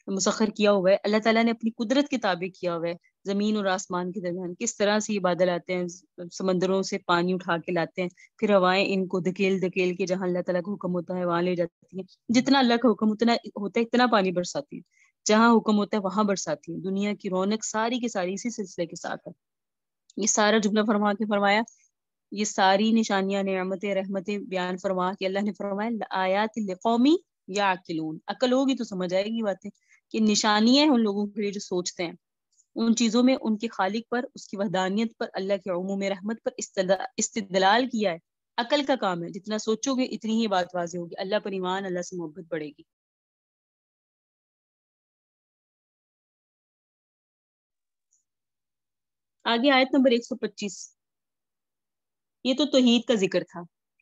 مسخر کیا ہوا ہے، اللہ تعالیٰ نے اپنی قدرت کے تابع کیا ہوا ہے زمین اور آسمان کے درمیان. کس طرح سے یہ بادل آتے ہیں، سمندروں سے پانی اٹھا کے لاتے ہیں، پھر ہوائیں ان کو دھکیل دھکیل کے جہاں اللہ تعالیٰ کا حکم ہوتا ہے وہاں لے جاتی ہیں. جتنا اللہ کا حکم اتنا ہوتا ہے اتنا پانی برساتی ہے، جہاں حکم ہوتا ہے وہاں برساتی ہے. دنیا کی رونق ساری کی ساری اسی سلسلے کے ساتھ ہے. یہ سارا جملہ فرما کے فرمایا، یہ ساری نشانیاں، نعمتیں، رحمتیں بیان فرما کے اللہ نے فرمایا آیات لقومی یعقلون، عقل ہوگی تو سمجھ آئے گی باتیں، کہ نشانیاں ہیں ان لوگوں کے لیے جو سوچتے ہیں. ان چیزوں میں ان کے خالق پر، اس کی وحدانیت پر، اللہ کے عموم رحمت پر استدلال کیا ہے۔ عقل کا کام ہے، جتنا سوچو گے اتنی ہی بات واضح ہوگی، اللہ پر ایمان، اللہ سے محبت بڑھے گی۔ آگے آیت نمبر 125، یہ تو توحید کا ذکر تھا،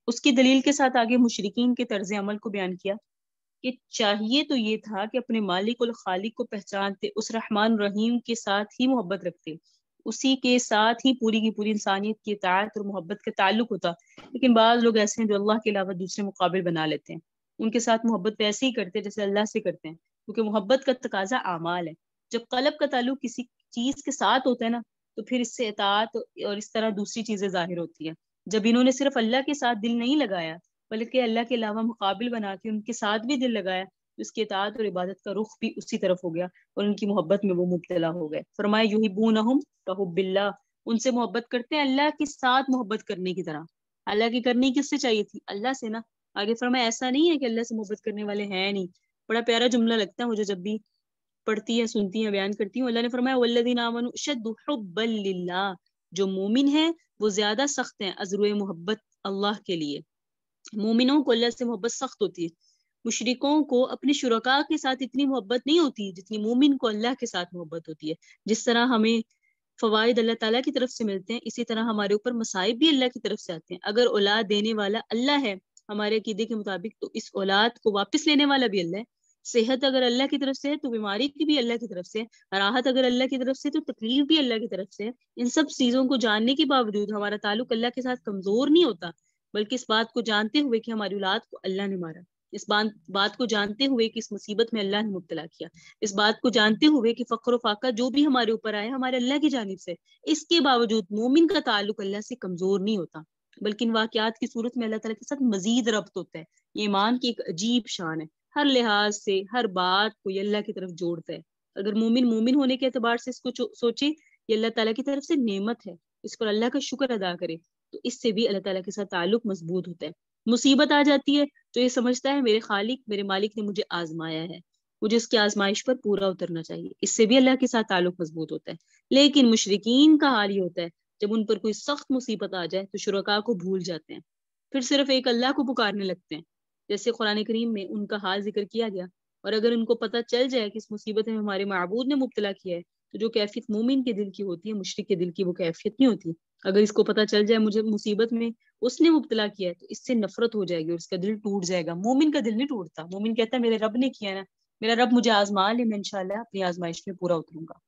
اس کی دلیل کے ساتھ آگے مشرکین کے طرز عمل کو بیان کیا کہ چاہیے تو یہ تھا کہ اپنے مالک الخالق کو پہچانتے، اس رحمان الرحیم کے ساتھ ہی محبت رکھتے، اسی کے ساتھ ہی پوری کی پوری انسانیت کی اطاعت اور محبت کا تعلق ہوتا، لیکن بعض لوگ ایسے ہیں جو اللہ کے علاوہ دوسرے مقابل بنا لیتے ہیں، ان کے ساتھ محبت ویسے ہی کرتے جیسے اللہ سے کرتے ہیں، کیونکہ محبت کا تقاضا اعمال ہے۔ جب قلب کا تعلق کسی چیز کے ساتھ ہوتا ہے نا، تو پھر اس سے اطاعت اور اس طرح دوسری چیزیں ظاہر ہوتی ہیں۔ جب انہوں نے صرف اللہ کے ساتھ دل نہیں لگایا بلکہ اللہ کے علاوہ مقابل بنا کے ان کے ساتھ بھی دل لگایا، اس کی اطاعت اور عبادت کا رخ بھی اسی طرف ہو گیا اور ان کی محبت میں وہ مبتلا ہو گئے۔ فرمایا یحبونہم کحب اللہ، ان سے محبت کرتے ہیں اللہ کے ساتھ محبت کرنے کی طرح۔ اللہ کی کرنی کس سے چاہیے تھی؟ اللہ سے نا۔ آگے فرمایا ایسا نہیں ہے کہ اللہ سے محبت کرنے والے ہیں نہیں۔ بڑا پیارا جملہ لگتا ہے مجھے جب بھی پڑھتی ہے، سنتی ہیں، بیان کرتی ہوں۔ اللہ نے فرمایا والذین آمنوا اشد حبا للہ، جو مومن ہیں وہ زیادہ سخت ہیں ازروئے محبت اللہ کے لیے۔ مومنوں کو اللہ سے محبت سخت ہوتی ہے، مشرکوں کو اپنے شرکاء کے ساتھ اتنی محبت نہیں ہوتی جتنی مومن کو اللہ کے ساتھ محبت ہوتی ہے۔ جس طرح ہمیں فوائد اللہ تعالیٰ کی طرف سے ملتے ہیں، اسی طرح ہمارے اوپر مصائب بھی اللہ کی طرف سے آتے ہیں۔ اگر اولاد دینے والا اللہ ہے ہمارے عقیدے کے مطابق، تو اس اولاد کو واپس لینے والا بھی اللہ ہے۔ صحت اگر اللہ کی طرف سے ہے تو بیماری کی بھی اللہ کی طرف سے ہے، راحت اگر اللہ کی طرف سے تو تکلیف بھی اللہ کی طرف سے ہے۔ ان سب چیزوں کو جاننے کے باوجود ہمارا تعلق اللہ کے ساتھ کمزور نہیں ہوتا، بلکہ اس بات کو جانتے ہوئے کہ ہماری اولاد کو اللہ نے مارا، اس بات کو جانتے ہوئے کہ اس مصیبت میں اللہ نے مبتلا کیا، اس بات کو جانتے ہوئے کہ فقر و فاقہ جو بھی ہمارے اوپر آئے ہمارے اللہ کی جانب سے، اس کے باوجود مومن کا تعلق اللہ سے کمزور نہیں ہوتا، بلکہ ان واقعات کی صورت میں اللہ تعالیٰ کے ساتھ مزید ربط ہوتا ہے۔ یہ ایمان کی ایک عجیب شان ہے، ہر لحاظ سے ہر بات کو یہ اللہ کی طرف جوڑتا ہے۔ اگر مومن ہونے کے اعتبار سے اس کو سوچے، یہ اللہ تعالیٰ کی طرف سے نعمت ہے، اس پر اللہ کا شکر ادا کرے، تو اس سے بھی اللہ تعالیٰ کے ساتھ تعلق مضبوط ہوتا ہے۔ مصیبت آ جاتی ہے تو یہ سمجھتا ہے میرے خالق، میرے مالک نے مجھے آزمایا ہے، مجھے اس کی آزمائش پر پورا اترنا چاہیے، اس سے بھی اللہ کے ساتھ تعلق مضبوط ہوتا ہے۔ لیکن مشرکین کا حال یہ ہوتا ہے، جب ان پر کوئی سخت مصیبت آ جائے تو شرکاء کو بھول جاتے ہیں، پھر صرف ایک اللہ کو پکارنے لگتے ہیں، جیسے قرآن کریم میں ان کا حال ذکر کیا گیا۔ اور اگر ان کو پتہ چل جائے کہ اس مصیبت میں ہمارے معبود نے مبتلا کیا ہے، تو جو کیفیت مومن کے دل کی ہوتی ہے مشرک کے دل کی وہ کیفیت نہیں ہوتی۔ اگر اس کو پتہ چل جائے مجھے مصیبت میں اس نے مبتلا کیا ہے، تو اس سے نفرت ہو جائے گی اور اس کا دل ٹوٹ جائے گا۔ مومن کا دل نہیں ٹوٹتا، مومن کہتا ہے میرے رب نے کیا نا، میرا رب مجھے آزما لے، میں انشاءاللہ اپنی آزمائش میں پورا اتروں گا۔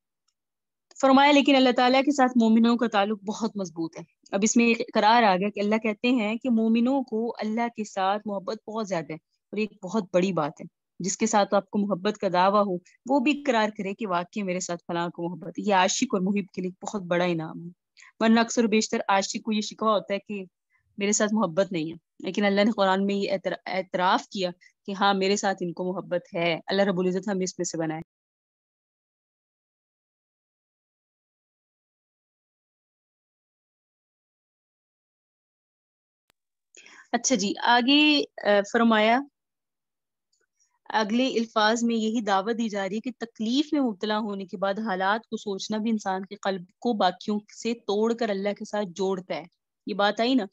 فرمایا لیکن اللہ تعالیٰ کے ساتھ مومنوں کا تعلق بہت مضبوط ہے۔ اب اس میں ایک قرار آ گیا کہ اللہ کہتے ہیں کہ مومنوں کو اللہ کے ساتھ محبت بہت زیادہ ہے، اور ایک بہت بڑی بات ہے، جس کے ساتھ آپ کو محبت کا دعویٰ ہو وہ بھی اقرار کرے کہ واقعی میرے ساتھ فلاں کو محبت ہے۔ یہ عاشق اور محب کے لیے بہت بڑا انعام ہے، ورنہ اکثر و بیشتر عاشق کو یہ شکوہ ہوتا ہے کہ میرے ساتھ محبت نہیں ہے، لیکن اللہ نے قرآن میں یہ اعتراف کیا کہ ہاں میرے ساتھ ان کو محبت ہے۔ اللہ رب العزت ہمیں اس میں سے بنائے۔ اچھا جی، آگے فرمایا اگلے الفاظ میں یہی دعوت دی جا رہی ہے کہ تکلیف میں مبتلا ہونے کے بعد حالات کو سوچنا بھی انسان کے قلب کو باقیوں سے توڑ کر اللہ کے ساتھ جوڑتا ہے۔ یہ بات آئی نا۔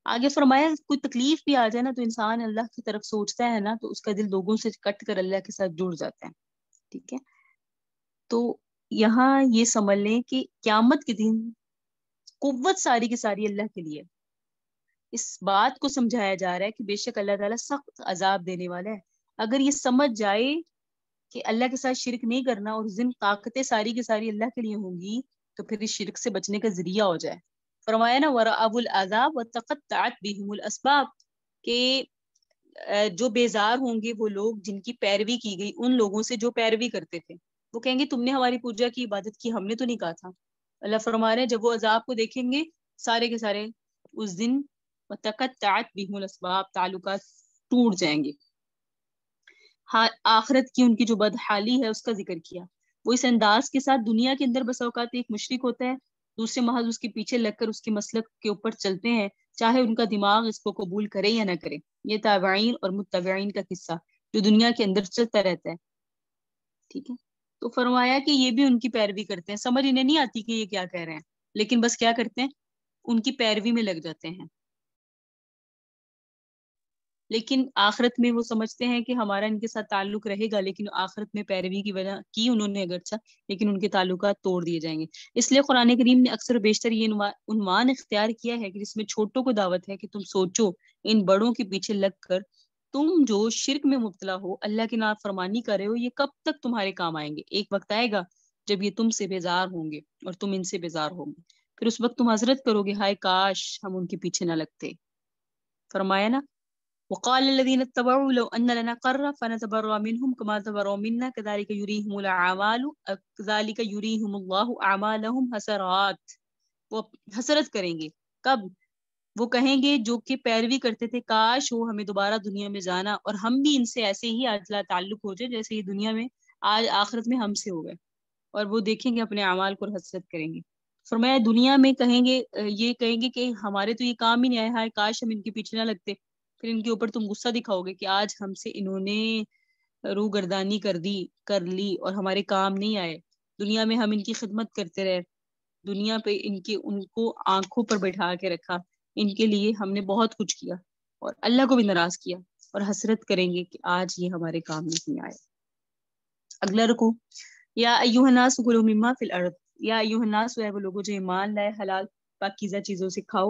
آگے فرمایا کوئی تکلیف بھی آ جائے نا تو انسان اللہ کی طرف سوچتا ہے نا تو اس کا دل لوگوں سے کٹ کر اللہ کے ساتھ جڑ جاتا ہے۔ ٹھیک ہے، تو یہاں یہ سمجھ لیں کہ قیامت کے دن قوت ساری کی ساری اللہ کے لیے، اس بات کو سمجھایا جا رہا ہے کہ بے شک اللہ تعالیٰ سخت عذاب دینے والا ہے۔ اگر یہ سمجھ جائے کہ اللہ کے ساتھ شرک نہیں کرنا اور اس دن طاقتیں ساری کی ساری اللہ کے لیے ہوں گی، تو پھر اس شرک سے بچنے کا ذریعہ ہو جائے۔ فرمایا نا وَرَأَوُا الْعَذَابَ وَتَقَطَّعَتْ بِهِمُ الْأَسْبَابُ، کہ جو بیزار ہوں گے وہ لوگ جن کی پیروی کی گئی ان لوگوں سے جو پیروی کرتے تھے، وہ کہیں گے تم نے ہماری پوجا کی، عبادت کی، ہم نے تو نہیں کہا تھا۔ اللہ فرما رہے ہیں جب وہ عذاب کو دیکھیں گے سارے کے سارے اس دن وَتَقَطَّعَتْ بِهِمُ الْأَسْبَابُ، تعلقات ٹوٹ جائیں گے۔ آخرت کی ان کی جو بدحالی ہے اس کا ذکر کیا۔ وہ اس انداز کے ساتھ دنیا کے اندر بسا اوقات ایک مشرک ہوتا ہے، دوسرے محض اس کے پیچھے لگ کر اس کے مسلک کے اوپر چلتے ہیں، چاہے ان کا دماغ اس کو قبول کرے یا نہ کرے۔ یہ تابعین اور متبعین کا قصہ جو دنیا کے اندر چلتا رہتا ہے۔ ٹھیک ہے، تو فرمایا کہ یہ بھی ان کی پیروی کرتے ہیں، سمجھ انہیں نہیں آتی کہ یہ کیا کہہ رہے ہیں، لیکن بس کیا کرتے ہیں، ان کی پیروی میں لگ جاتے ہیں۔ لیکن آخرت میں وہ سمجھتے ہیں کہ ہمارا ان کے ساتھ تعلق رہے گا، لیکن آخرت میں پیروی کی وجہ کی انہوں نے اگرچہ، لیکن ان کے تعلقات توڑ دیے جائیں گے۔ اس لیے قرآن کریم نے اکثر و بیشتر یہ عنوان اختیار کیا ہے کہ جس میں چھوٹوں کو دعوت ہے کہ تم سوچو ان بڑوں کے پیچھے لگ کر تم جو شرک میں مبتلا ہو، اللہ کی نافرمانی کر رہے ہو، یہ کب تک تمہارے کام آئیں گے؟ ایک وقت آئے گا جب یہ تم سے بیزار ہوں گے اور تم ان سے بیزار ہوں گے، پھر اس وقت تم حسرت کرو گے ہائے کاش ہم ان کے پیچھے نہ لگتے۔ فرمایا نا وقال الذين اتبعوا لو ان لنا قرة فنتبرأ منهم كما تبرأوا منا كذلك يريهم الاعمال كذلك يريهم الله اعمالهم حسرات۔ وہ حسرت کریں گے کب؟ وہ کہیں گے جو کہ پیروی کرتے تھے کاش وہ ہمیں دوبارہ دنیا میں جانا اور ہم بھی ان سے ایسے ہی اجلا تعلق ہو جائے جیسے یہ دنیا میں آج آخرت میں ہم سے ہو گئے، اور وہ دیکھیں گے اپنے اعمال کو حسرت کریں گے۔ فرمایا دنیا میں کہیں گے، یہ کہیں گے کہ ہمارے تو یہ کام ہی نہیں آیا ہے، کاش ہم ان کے پیچھے نہ لگتے، پھر ان کے اوپر تم غصہ دکھاؤ گے کہ آج ہم سے انہوں نے روگردانی کر لی اور ہمارے کام نہیں آئے، دنیا میں ہم ان کی خدمت کرتے رہے، دنیا پہ ان کو آنکھوں پر بٹھا کے رکھا، ان کے لیے ہم نے بہت کچھ کیا اور اللہ کو بھی ناراض کیا، اور حسرت کریں گے کہ آج یہ ہمارے کام نہیں آئے۔ اگلا رکو یا ایھا الناس کلوا مما فی الارض، یا ایھا الناس وہ لوگوں جو ایمان لائے حلال پاکیزہ چیزوں سے کھاؤ،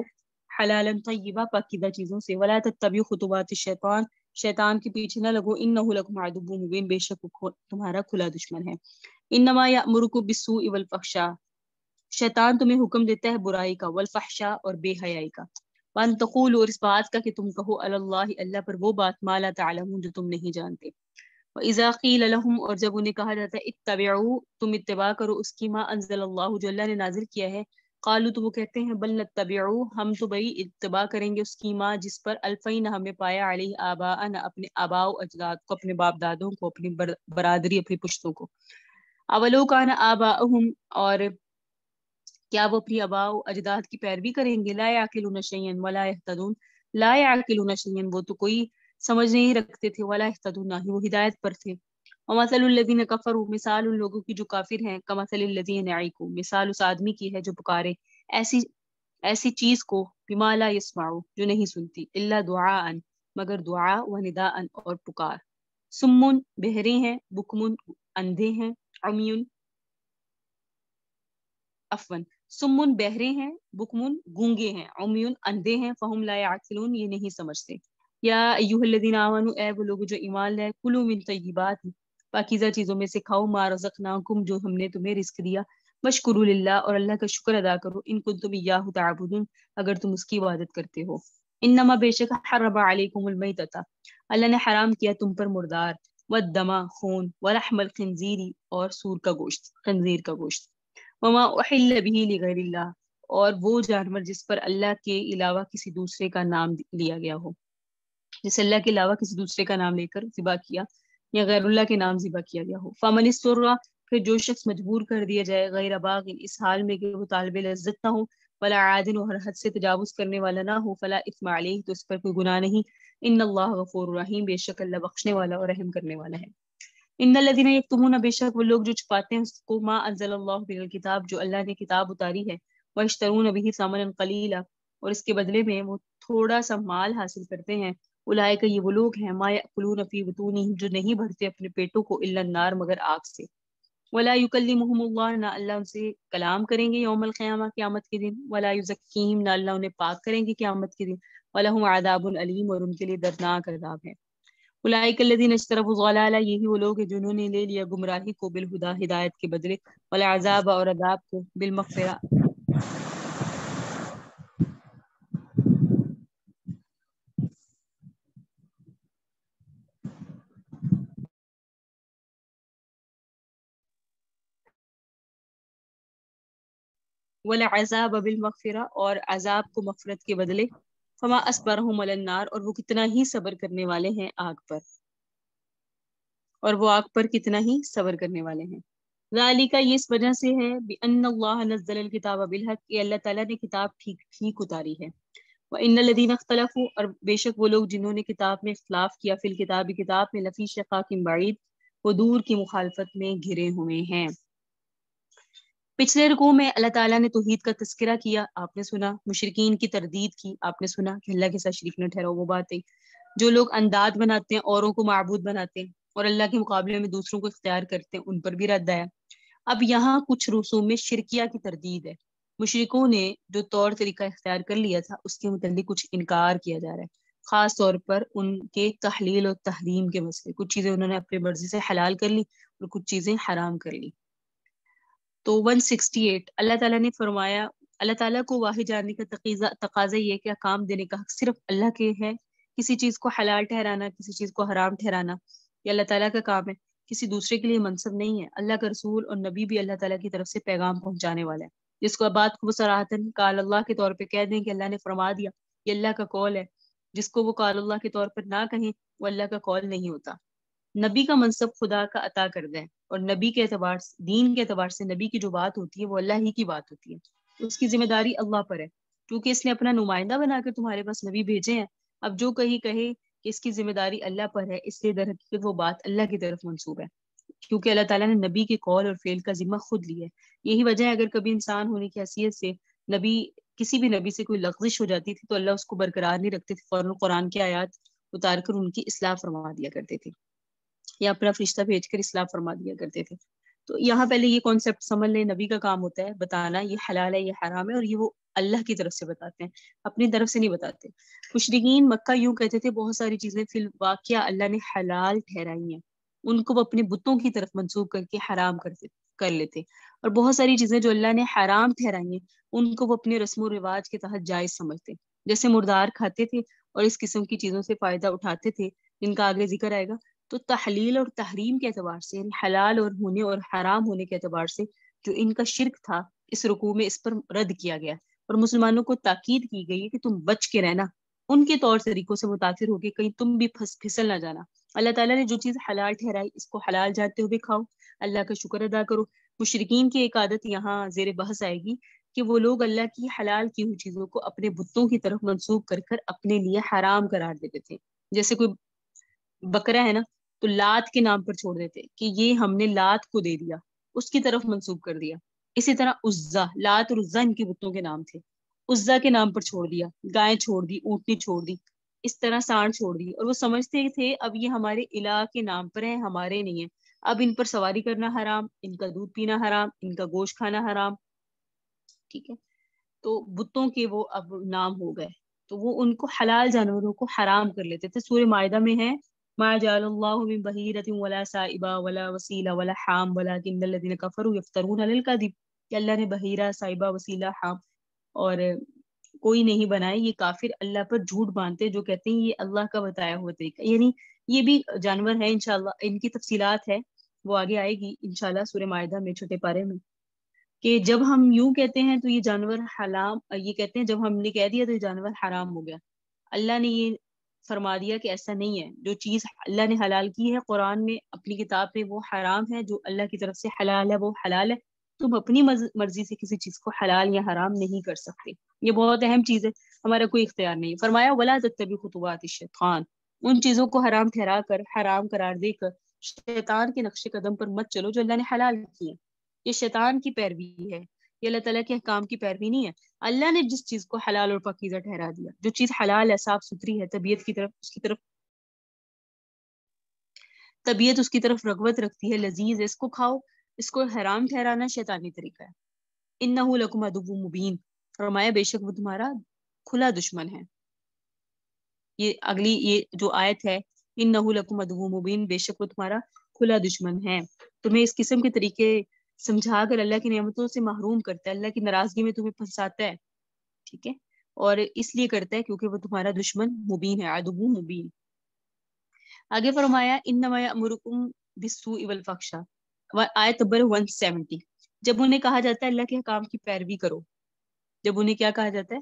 حلالا طیبہ پاکیزہ چیزوں سے، ولا تتبعوا خطوات الشیطان شیطان کے پیچھے نہ لگو، انہ لکم عدو مبین بے شک وہ تمہارا کھلا دشمن ہے۔ انما یأمرکم بالسوء والفحشاء شیطان تمہیں حکم دیتا ہے برائی کا، والفحشاء اور بے حیائی کا، وان تقولوا اور اس بات کا کہ تم کہو علی اللہ اللہ پر وہ بات ما لا تعلمون جو تم نہیں جانتے۔ وَإِذَا قِيلَ لَهُمْ اور جب انہیں کہا جاتا ہے اتبعوا تم اتباع کرو اس کی ما انزل اللہ جو اللہ نے نازل کیا ہے، قالوا تو وہ کہتے ہیں بل نتبعوا ہم تو بھئی اتباع کریں گے اس کی ما جس پر الفین ہمیں پایا علیہ آباءنا اپنے آباء و اجداد کو، اپنے باپ دادوں کو، اپنی برادری اپنی پشتوں کو۔ اولو کان آباؤہم اور کیا وہ اپنی آباء و اجداد کی پیروی کریں گے؟ لا یعقلون شیئا ولا یہتدون لا یعقلون شیئا وہ تو کوئی سمجھ نہیں رکھتے تھے، ولا یہتدون نہ ہی وہ ہدایت پر تھے۔ ومثل الذین کفروا مثال ان لوگوں کی جو کافر ہیں، کمثل الذی یعیق مثال اس آدمی کی ہے جو پکارے ایسی چیز کو بما لا یسمع جو نہیں سنتی، الا دعاء مگر دعا و نداء اور پکار، سمن بہرے ہیں، بکمن اندھے ہیں، عمیون عفوا سمن بہرے ہیں، بکمن گونگے ہیں، عمیون اندھے ہیں، فہم لا یعقلون یہ نہیں سمجھتے۔ یا ایھا الذین آمنوا اے وہ لوگ جو ایمان لائے، کلوا من طیبات پاکیزہ چیزوں میں سے کھاؤ، ما رزقناکم جو ہم نے تمہیں رزق دیا، واشکروا للہ اور اللہ کا شکر ادا کرو، ان کنتم ایاہ تعبدون اگر تم اس کی عبادت کرتے ہو۔ انما بے شک حرم علیکم المیتۃ اللہ نے حرام کیا تم پر مردار، والدم خون، ولحم الخنزیر اور سور کا گوشت، خنزیر کا گوشت، وما احل به لغیر اللہ اور وہ جانور جس پر اللہ کے علاوہ کسی دوسرے کا نام لیا گیا ہو، جس اللہ کے علاوہ کسی دوسرے کا نام لے کر ذبح کیا یا غیر اللہ کے نام ذبح کیا گیا ہو۔ فمن استر پھر جو شخص مجبور کر دیا جائے غیر باغ اس حال میں کہ وہ طالب لذت نہ ہو، ولا عادن اور حد سے تجاوز کرنے والا نہ ہو، فلا اثم علیہ تو اس پر کوئی گناہ نہیں، ان اللہ غفور رحیم بے شک اللہ بخشنے والا اور رحم کرنے والا ہے۔ ان الذین یکتمون بے شک وہ لوگ جو چھپاتے ہیں اس کو ما انزل اللہ من الکتاب جو اللہ نے کتاب اتاری ہے، واشترون به ثمنا قلیلا اور اس کے بدلے میں وہ تھوڑا سا مال حاصل کرتے ہیں، اولئک یہ وہ لوگ ہیں ما یأکلون فی بطونہم جو نہیں بھرتے اپنے پیٹوں کو الا النار مگر آگ سے، ولا یکلمہم اللہ نہ اللہ ان سے کلام کریں گے یوم القیامہ قیامت کے دن، ولا یزکیہم نہ اللہ انہیں پاک کریں گے قیامت کے دن، ولہم عذاب علیم اور ان کے لیے دردناک عذاب ہے۔ اولئک الذین اشتروا الضلالہ یہی وہ لوگ ہیں جنہوں نے لے لیا گمراہی کو بالہدی ہدایت کے بدلے، والعذاب اور عذاب کو بالمغفرہ والعذاب بالمغفرہ اور عذاب کو مغفرت کے بدلے، فما اصبرهم علی النار اور وہ کتنا ہی صبر کرنے والے ہیں آگ پر، اور وہ آگ پر کتنا ہی صبر کرنے والے ہیں۔ ذالک یہ اس وجہ سے ہے بأن اللہ نزل الکتاب بالحق کہ اللہ تعالیٰ نے کتاب ٹھیک اتاری ہے، وإن الذین اختلفوا اور بے شک وہ لوگ جنہوں نے کتاب میں اختلاف کیا، فی الکتاب کتاب میں لفی شقاق بعید وہ دور کی مخالفت میں گھرے ہوئے ہیں۔ پچھلے رکوع میں اللہ تعالیٰ نے توحید کا تذکرہ کیا، آپ نے سنا، مشرکین کی تردید کی، آپ نے سنا کہ اللہ کے ساتھ شریک نہ ٹھہراؤ، وہ باتیں جو لوگ انداد بناتے ہیں، اوروں کو معبود بناتے ہیں اور اللہ کے مقابلے میں دوسروں کو اختیار کرتے ہیں، ان پر بھی رد آیا۔ اب یہاں کچھ رسوم میں شرکیہ کی تردید ہے، مشرکوں نے جو طور طریقہ اختیار کر لیا تھا اس کے متعلق کچھ انکار کیا جا رہا ہے، خاص طور پر ان کے تحلیل اور تحریم کے مسئلے، کچھ چیزیں انہوں نے اپنی مرضی سے حلال کر لی اور کچھ چیزیں حرام کر لی۔ تو 168 اللہ تعالیٰ نے فرمایا، اللہ تعالیٰ کو واحد جاننے کا تقاضا یہ ہے کہ احکام دینے کا حق صرف اللہ کے ہے، کسی چیز کو حلال ٹھہرانا، کسی چیز کو حرام ٹھہرانا یہ اللہ تعالیٰ کا کام ہے، کسی دوسرے کے لیے منصب نہیں ہے۔ اللہ کا رسول اور نبی بھی اللہ تعالیٰ کی طرف سے پیغام پہنچانے والا ہے، جس کو بات کو صراحتاً قال اللہ کے طور پہ کہہ دیں کہ اللہ نے فرما دیا، یہ اللہ کا قول ہے، جس کو وہ قال اللہ کے طور پر نہ کہیں وہ اللہ کا قول نہیں ہوتا۔ نبی کا منصب خدا کا عطا کردہ ہے، اور نبی کے اعتبار سے، دین کے اعتبار سے نبی کی جو بات ہوتی ہے وہ اللہ ہی کی بات ہوتی ہے، اس کی ذمہ داری اللہ پر ہے، کیونکہ اس نے اپنا نمائندہ بنا کر تمہارے پاس نبی بھیجے ہیں۔ اب جو کہیں کہے کہ اس کی ذمہ داری اللہ پر ہے، اس لیے در حقیقت وہ بات اللہ کی طرف منسوب ہے، کیونکہ اللہ تعالیٰ نے نبی کے قول اور فعل کا ذمہ خود لیا ہے۔ یہی وجہ ہے اگر کبھی انسان ہونے کی حیثیت سے نبی، کسی بھی نبی سے کوئی لغزش ہو جاتی تھی تو اللہ اس کو برقرار نہیں رکھتے تھے، فوراً قرآن کی آیات اتار کر ان کی اصلاح فرما دیا کرتے تھے، یا اپنا فرشتہ بھیج کر اصلاح فرما دیا کرتے تھے۔ تو یہاں پہلے یہ کانسیپٹ سمجھ لیں، نبی کا کام ہوتا ہے بتانا یہ حلال ہے یہ حرام ہے، اور یہ وہ اللہ کی طرف سے بتاتے ہیں، اپنی طرف سے نہیں بتاتے۔ مشرکین مکہ یوں کہتے تھے، بہت ساری چیزیں فی الواقعہ اللہ نے حلال ٹھہرائی ہیں، ان کو وہ اپنے بتوں کی طرف منسوب کر کے حرام کر لیتے، اور بہت ساری چیزیں جو اللہ نے حرام ٹھہرائی ہیں ان کو وہ اپنے رسم و رواج کے تحت جائز سمجھتے، جیسے مردار کھاتے تھے اور اس قسم کی چیزوں سے فائدہ اٹھاتے تھے جن کا آگے ذکر آئے گا۔ تو تحلیل اور تحریم کے اعتبار سے، یعنی حلال اور ہونے اور حرام ہونے کے اعتبار سے جو ان کا شرک تھا، اس رکوع میں اس پر رد کیا گیا، اور مسلمانوں کو تاکید کی گئی ہے کہ تم بچ کے رہنا، ان کے طور طریقوں سے متاثر ہو کے کہیں تم بھی پھسل نہ جانا۔ اللہ تعالیٰ نے جو چیز حلال ٹھہرائی اس کو حلال جانتے ہوئے کھاؤ، اللہ کا شکر ادا کرو۔ مشرکین کی ایک عادت یہاں زیر بحث آئے گی کہ وہ لوگ اللہ کی حلال کی ہوئی چیزوں کو اپنے بتوں کی طرف منسوب کر کر اپنے لیے حرام قرار دیتے تھے، جیسے کوئی بکرا ہے نا تو لات کے نام پر چھوڑ دیتے کہ یہ ہم نے لات کو دے دیا، اس کی طرف منسوب کر دیا۔ اسی طرح عزا، لات اور عزا ان کے بتوں کے نام تھے، عزا کے نام پر چھوڑ دیا، گائے چھوڑ دی، اونٹنی چھوڑ دی، اس طرح سانڈ چھوڑ دی، اور وہ سمجھتے تھے اب یہ ہمارے الہ کے نام پر ہیں، ہمارے نہیں ہیں، اب ان پر سواری کرنا حرام، ان کا دودھ پینا حرام، ان کا گوشت کھانا حرام، ٹھیک ہے۔ تو بتوں کے وہ اب نام ہو گئے، تو وہ ان کو حلال جانوروں کو حرام کر لیتے تھے۔ سورہ مائدہ میں ہے ما جعل اللہ من بحیرۃ ولا سائبہ ولا وسیلہ ولا حام ولکن الذین کفروا یفترون علی الکذب، کہ اللہ نے بحیرہ، سائبہ، وسیلہ، حام اور کوئی نہیں بنائے، یہ کافر اللہ پر جھوٹ باندھتے جو کہتے ہیں یہ اللہ کا بتایا ہوا طریقہ، یعنی یہ بھی جانور ہے، انشاءاللہ ان کی تفصیلات ہے وہ آگے آئے گی انشاءاللہ سورہ مائدہ میں، چھوٹے پارے میں، کہ جب ہم یوں کہتے ہیں تو یہ جانور حرام، یہ کہتے ہیں جب ہم نے کہہ دیا تو یہ جانور حرام ہو گیا۔ اللہ نے یہ فرما دیا کہ ایسا نہیں ہے، جو چیز اللہ نے حلال کی ہے قرآن میں اپنی کتاب میں وہ حرام ہے، جو اللہ کی طرف سے حلال ہے وہ حلال ہے، تم اپنی مرضی سے کسی چیز کو حلال یا حرام نہیں کر سکتے، یہ بہت اہم چیز ہے، ہمارا کوئی اختیار نہیں۔ فرمایا ولا تتبعوا خطوات الشیطان، ان چیزوں کو حرام ٹھہرا کر، حرام قرار دے کر شیطان کے نقش قدم پر مت چلو جو اللہ نے حلال کی ہے، یہ شیطان کی پیروی ہے، یہ اللہ تعالیٰ کے احکام کی پیروی نہیں ہے۔ اللہ نے جس چیز کو حلال اور پاکیزہ ٹھہرا دیا، جو چیز حلال ہے، صاف ستھری ہے، طبیعت کی طرف اس کی طرف طبیعت اس کی طرف رغبت رکھتی ہے، لذیذ ہے، اس کو کھاؤ، اس کو حرام ٹھہرانا شیطانی طریقہ ہے۔ انہ لکم عدو مبین، فرمایا بے شک وہ تمہارا کھلا دشمن ہے۔ یہ اگلی یہ جو آیت ہے انہ لکم عدو مبین، بے شک وہ تمہارا کھلا دشمن ہے، تمہیں اس قسم کے طریقے سمجھا کر اللہ کی نعمتوں سے محروم کرتا ہے، اللہ کی ناراضگی میں تمہیں پھنساتا ہے، ٹھیک ہے، اور اس لیے کرتا ہے کیونکہ وہ تمہارا دشمن مبین ہے، عدو مبین۔ آگے فرمایا انما یأمرکم بالسوء والفحشاء، آیت نمبر 170، جب انہیں کہا جاتا ہے اللہ کے حکام کی پیروی کرو، جب انہیں کیا کہا جاتا ہے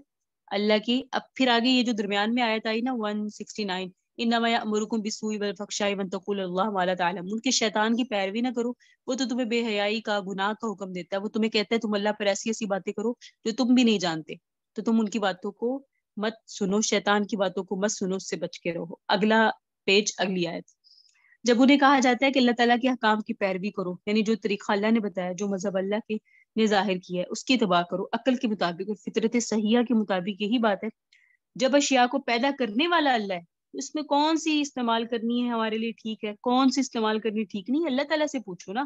اللہ کی، اب پھر آگے یہ جو درمیان میں آیت آئی نا 169، انما یأمرکم بالسوء والفحشاء وان تقولوا اللہ ما لا تعلمون، کہ شیطان کی پیروی نہ کرو، وہ تو تمہیں بے حیائی کا، گناہ کا حکم دیتا ہے، وہ تمہیں کہتا ہے تم اللہ پر ایسی ایسی باتیں کرو جو تم بھی نہیں جانتے، تو تم ان کی باتوں کو مت سنو، شیطان کی باتوں کو مت سنو، اس سے بچ کے رہو۔ اگلا پیج، اگلی آیت جب انہیں کہا جاتا ہے کہ اللہ تعالیٰ کے احکام کی پیروی کرو، یعنی جو طریقہ اللہ نے بتایا، جو مذہب اللہ کے نے ظاہر کیا ہے اس کی اتباع کرو عقل کے مطابق اور فطرت صحیحہ کے مطابق، یہی بات ہے۔ جب اشیاء کو پیدا کرنے والا اللہ ہے، اس میں کون سی استعمال کرنی ہے ہمارے لیے ٹھیک ہے، کون سی استعمال کرنی ٹھیک نہیں، اللہ تعالیٰ سے پوچھو نا۔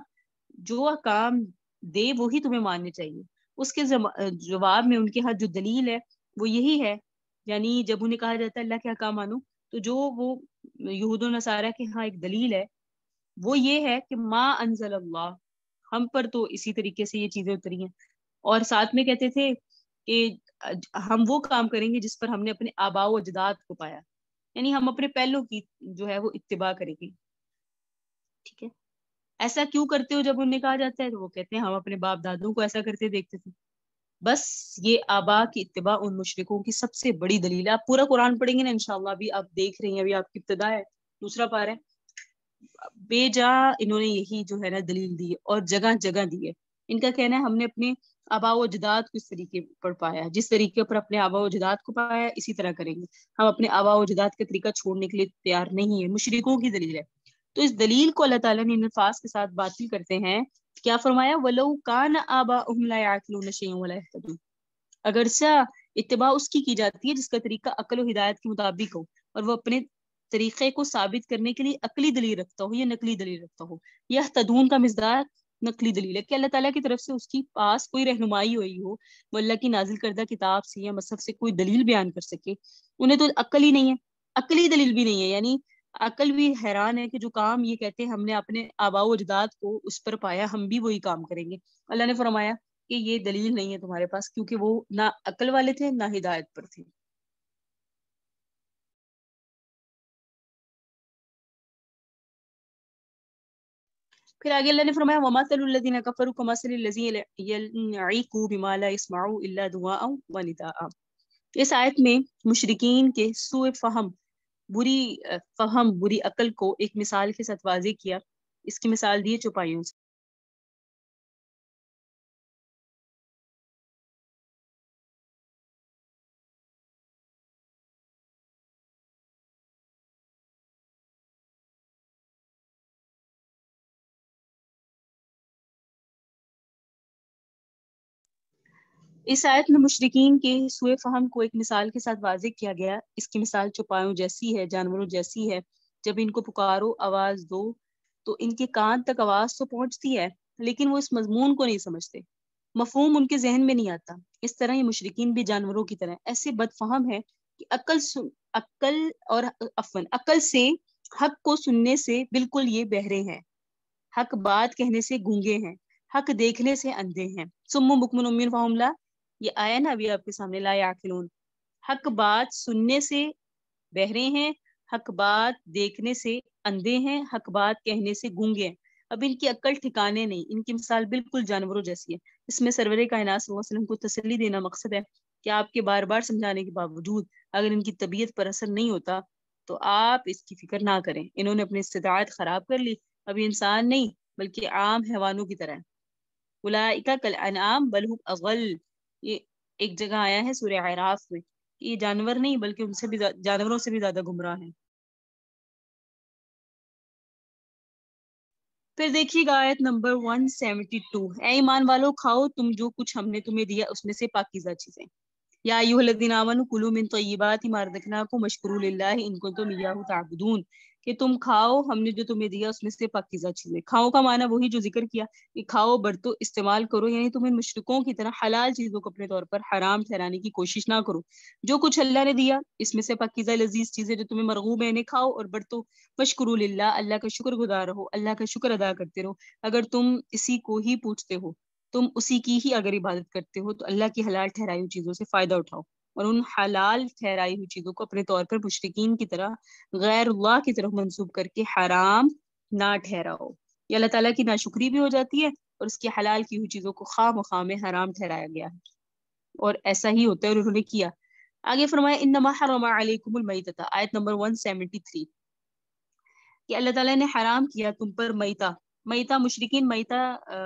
جو احکام دے وہی تمہیں ماننے چاہیے۔ اس کے جواب میں ان کے ہاتھ جو دلیل ہے وہ یہی ہے، یعنی جب انہیں کہا جاتا ہے اللہ کے احکام مانو، تو جو وہ یہود و نصارہ کے ہاں ایک دلیل ہے وہ یہ ہے کہ ما انزل اللہ، ہم پر تو اسی طریقے سے یہ چیزیں اتری ہیں، اور ساتھ میں کہتے تھے کہ ہم وہ کام کریں گے جس پر ہم نے اپنے آباء و اجداد کو پایا، یعنی ہم اپنے پہلوں کی جو ہے وہ اتباع کریں گے، ٹھیک ہے۔ ایسا کیوں کرتے ہو جب انہیں کہا جاتا ہے تو وہ کہتے ہیں ہم اپنے باپ دادوں کو ایسا کرتے دیکھتے تھے۔ بس یہ آبا کی اتباع ان مشرکوں کی سب سے بڑی دلیل ہے۔ آپ پورا قرآن پڑھیں گے نا انشاءاللہ، ابھی آپ دیکھ رہی ہیں، ابھی آپ کی ابتدا ہے، دوسرا پارہ ہے، بے جا انہوں نے یہی جو ہے نا دلیل دی ہے اور جگہ جگہ دی ہے۔ ان کا کہنا ہے ہم نے اپنے آباء و اجداد کو اس طریقے پر پایا ہے، جس طریقے پر اپنے آباء و اجداد کو پایا ہے اسی طرح کریں گے، ہم اپنے آباء و اجداد کا طریقہ چھوڑنے کے لیے تیار نہیں ہے۔ مشرکوں کی دلیل ہے، تو اس دلیل کو اللہ تعالیٰ نے الفاظ کے ساتھ باطل کرتے ہیں۔ کیا فرمایا؟ وَلَوْ كَانَ آبَاؤُهُمْ لَا يَعْقِلُونَ شَيْئًا وَلَا يَهْتَدُونَ، اگرچہ اتباع اس کی جاتی ہے جس کا طریقہ عقل و ہدایت کے مطابق ہو، اور وہ اپنے طریقے کو ثابت کرنے کے لیے عقلی دلیل رکھتا ہو یا نقلی دلیل رکھتا ہو۔ یہ تدون کا مصداق نقلی دلیل ہے کہ اللہ تعالیٰ کی طرف سے اس کی پاس کوئی رہنمائی ہوئی ہو، وہ اللہ کی نازل کردہ کتاب سے یا مصحف سے کوئی دلیل بیان کر سکے، انہیں تو عقل ہی نہیں ہے، عقلی دلیل بھی نہیں ہے، یعنی عقل بھی حیران ہے کہ جو کام یہ کہتے ہیں ہم نے اپنے آباء و اجداد کو اس پر پایا، ہم بھی وہی کام کریں گے۔ اللہ نے فرمایا کہ یہ دلیل نہیں ہے تمہارے پاس، کیونکہ وہ نہ عقل والے تھے نہ ہدایت پر تھے۔ پھر آگے اللہ نے فرمایا وَمَثَلُ الَّذِينَ كَفَرُوا كَمَثَلِ الَّذِي يَنعِقُ بِمَا لَا يَسْمَعُ إِلَّا دُعَاءً وَنِدَاءً۔ اس آیت میں مشرکین کے سوء فہم، بری عقل کو ایک مثال کے ساتھ واضح کیا۔ اس کی مثال دی چوپایوں سے۔ اس آیت میں مشرکین کے سوء فہم کو ایک مثال کے ساتھ واضح کیا گیا۔ اس کی مثال چوپایوں جیسی ہے، جانوروں جیسی ہے۔ جب ان کو پکارو، آواز دو، تو ان کے کان تک آواز تو پہنچتی ہے لیکن وہ اس مضمون کو نہیں سمجھتے، مفہوم ان کے ذہن میں نہیں آتا۔ اس طرح یہ مشرکین بھی جانوروں کی طرح ایسے بد فہم ہے کہ عقل سے حق کو سننے سے بالکل یہ بہرے ہیں، حق بات کہنے سے گونگے ہیں، حق دیکھنے سے اندھے ہیں۔ سم بکم عمی فہم لا، یہ آیا نا ابھی آپ کے سامنے، لا یعقلون، حق بات سننے سے بہرے ہیں، حق بات دیکھنے سے اندھے ہیں، حق بات کہنے سے گونگے ہیں۔ اب ان کی عقل ٹھکانے نہیں، ان کی مثال بالکل جانوروں جیسی ہے۔ اس میں سرور کائنات صلی اللہ علیہ وسلم کو تسلی دینا مقصد ہے کہ آپ کے بار بار سمجھانے کے باوجود اگر ان کی طبیعت پر اثر نہیں ہوتا تو آپ اس کی فکر نہ کریں، انہوں نے اپنی استطاعت خراب کر لی، ابھی انسان نہیں بلکہ عام حیوانوں کی طرح۔ اولئک کالانعام بل هم اضل، یہ ایک جگہ آیا ہے سورہ اعراف میں، یہ جانور نہیں بلکہ ان سے بھی جانوروں سے بھی زیادہ گمراہ ہیں۔ پھر دیکھیے گا آیت نمبر 172، اے ایمان والو کھاؤ تم جو کچھ ہم نے تمہیں دیا اس میں سے پاکیزہ چیزیں۔ یا ایھا الذین آمنوا کلوا من طیبات ما رزقناکم واشکروا للہ ان کنتم ایاہ تعبدون، کہ تم کھاؤ ہم نے جو تمہیں دیا اس میں سے پاکیزہ چیزیں۔ کھاؤ کا معنی وہی جو ذکر کیا کہ کھاؤ برتو استعمال کرو، یعنی تم ان مشرکوں کی طرح حلال چیزوں کو اپنے طور پر حرام ٹھہرانے کی کوشش نہ کرو۔ جو کچھ اللہ نے دیا اس میں سے پاکیزہ لذیذ چیزیں جو تمہیں مرغوب ہیں انہیں کھاؤ اور برتو، واشکروا للہ، اللہ کا شکر گزار رہو، اللہ کا شکر ادا کرتے رہو۔ اگر تم اسی کو ہی پوچھتے ہو، تم اسی کی ہی اگر عبادت کرتے ہو تو اللہ کی حلال ٹھہرائی ہوئی چیزوں سے فائدہ اٹھاؤ، اور ان حلال ٹھہرائی ہوئی چیزوں کو اپنے طور پر مشرکین کی طرح غیر اللہ کی طرف منسوب کر کے حرام نہ ٹھہراؤ۔ یہ اللہ تعالیٰ کی ناشکری بھی ہو جاتی ہے اور اس کی حلال کی ہوئی چیزوں کو خواہ مخواہ میں حرام ٹھہرایا گیا ہے، اور ایسا ہی ہوتا ہے اور انہوں نے کیا۔ آگے فرمایا انما حرم علیکم المیتۃ، آیت نمبر 173، کہ اللہ تعالیٰ نے حرام کیا تم پر میتہ۔ میتہ مشرکین میتہ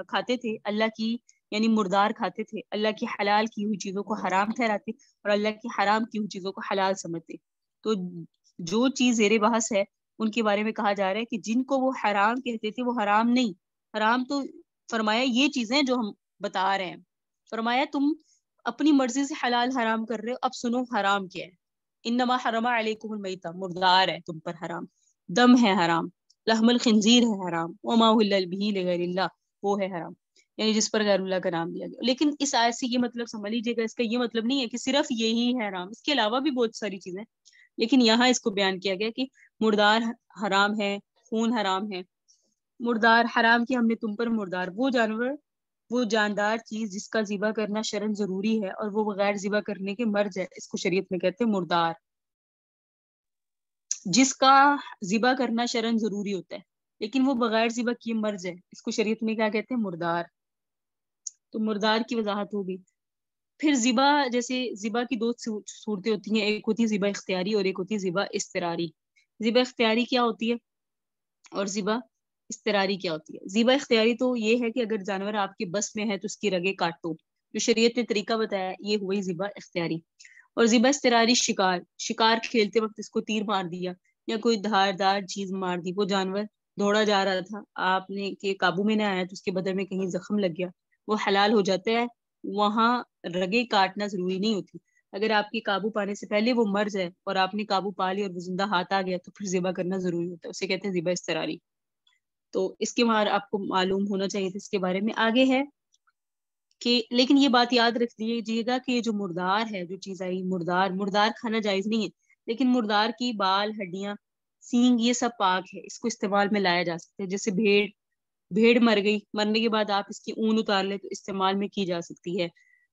کھاتے تھے، اللہ کی یعنی مردار کھاتے تھے، اللہ کی حلال کی ہوئی چیزوں کو حرام ٹھہراتے اور اللہ کی حرام کی ہوئی چیزوں کو حلال سمجھتے۔ تو جو چیز زیر بحث ہے ان کے بارے میں کہا جا رہا ہے کہ جن کو وہ حرام کہتے تھے وہ حرام نہیں، حرام تو فرمایا یہ چیزیں جو ہم بتا رہے ہیں، فرمایا تم اپنی مرضی سے حلال حرام کر رہے ہو، اب سنو حرام کیا ہے۔ انما حرم علیکم المیتہ، مردار ہے تم پر حرام، دم ہے حرام، لحم الخنزیر ہے حرام، وما اہل بہ لغیر اللہ، وہ ہے حرام، یعنی جس پر غیر اللہ کا نام لیا گیا۔ لیکن اس آیت سے یہ مطلب سمجھ لیجیے گا، اس کا یہ مطلب نہیں ہے کہ صرف یہی ہے حرام، اس کے علاوہ بھی بہت ساری چیزیں، لیکن یہاں اس کو بیان کیا گیا کہ مردار حرام ہے، خون حرام ہے۔ مردار حرام کی ہم نے تم پر مردار، وہ جانور، وہ جاندار چیز جس کا ذبح کرنا شرعاً ضروری ہے اور وہ بغیر ذبح کرنے کے مر جائے، اس کو شریعت میں کہتے ہیں مردار۔ جس کا ذبح کرنا شرعاً ضروری ہوتا ہے لیکن وہ بغیر ذبح کیے مر جائے، اس کو شریعت میں کیا کہتے ہیں؟ مردار۔ تو مردار کی وضاحت ہوگی۔ پھر ذبح، جیسے ذبح کی دو صورتیں ہوتی ہیں، ایک ہوتی ہے ذبح اختیاری اور ایک ہوتی ہے ذبح اضطراری۔ ذبح اختیاری کیا ہوتی ہے اور ذبح اضطراری کیا ہوتی ہے؟ ذبح اختیاری تو یہ ہے کہ اگر جانور آپ کے بس میں ہے تو اس کی رگیں کاٹو، جو شریعت نے طریقہ بتایا، یہ ہوئی ذبح اختیاری۔ اور ذبح اضطراری شکار کھیلتے وقت اس کو تیر مار دیا یا کوئی دھاردار چیز مار دی، وہ جانور دوڑا جا رہا تھا، آپ نے کے قابو میں نہ آیا تو اس کے بدن میں کہیں زخم لگ گیا، وہ حلال ہو جاتا ہے۔ وہاں رگیں کاٹنا ضروری نہیں ہوتی، اگر آپ کے قابو پانے سے پہلے وہ مر جائے اور آپ نے قابو پا لیا اور وہ زندہ ہاتھ آ گیا تو پھر ذبح کرنا ضروری ہوتا ہے، اسے کہتے ہیں ذبح اضطراری۔ تو اس کے بارے آپ کو معلوم ہونا چاہیے تھا، اس کے بارے میں آگے ہے کہ لیکن یہ بات یاد رکھ لیجیے گا کہ جو مردار ہے، جو چیز آئی مردار کھانا جائز نہیں ہے، لیکن مردار کی بال، ہڈیاں، سینگ، یہ سب پاک ہے، اس کو استعمال میں لایا جا سکتا ہے۔ جیسے بھیڑ مر گئی، مرنے کے بعد آپ اس کی اون اتار لیں تو استعمال میں کی جا سکتی ہے،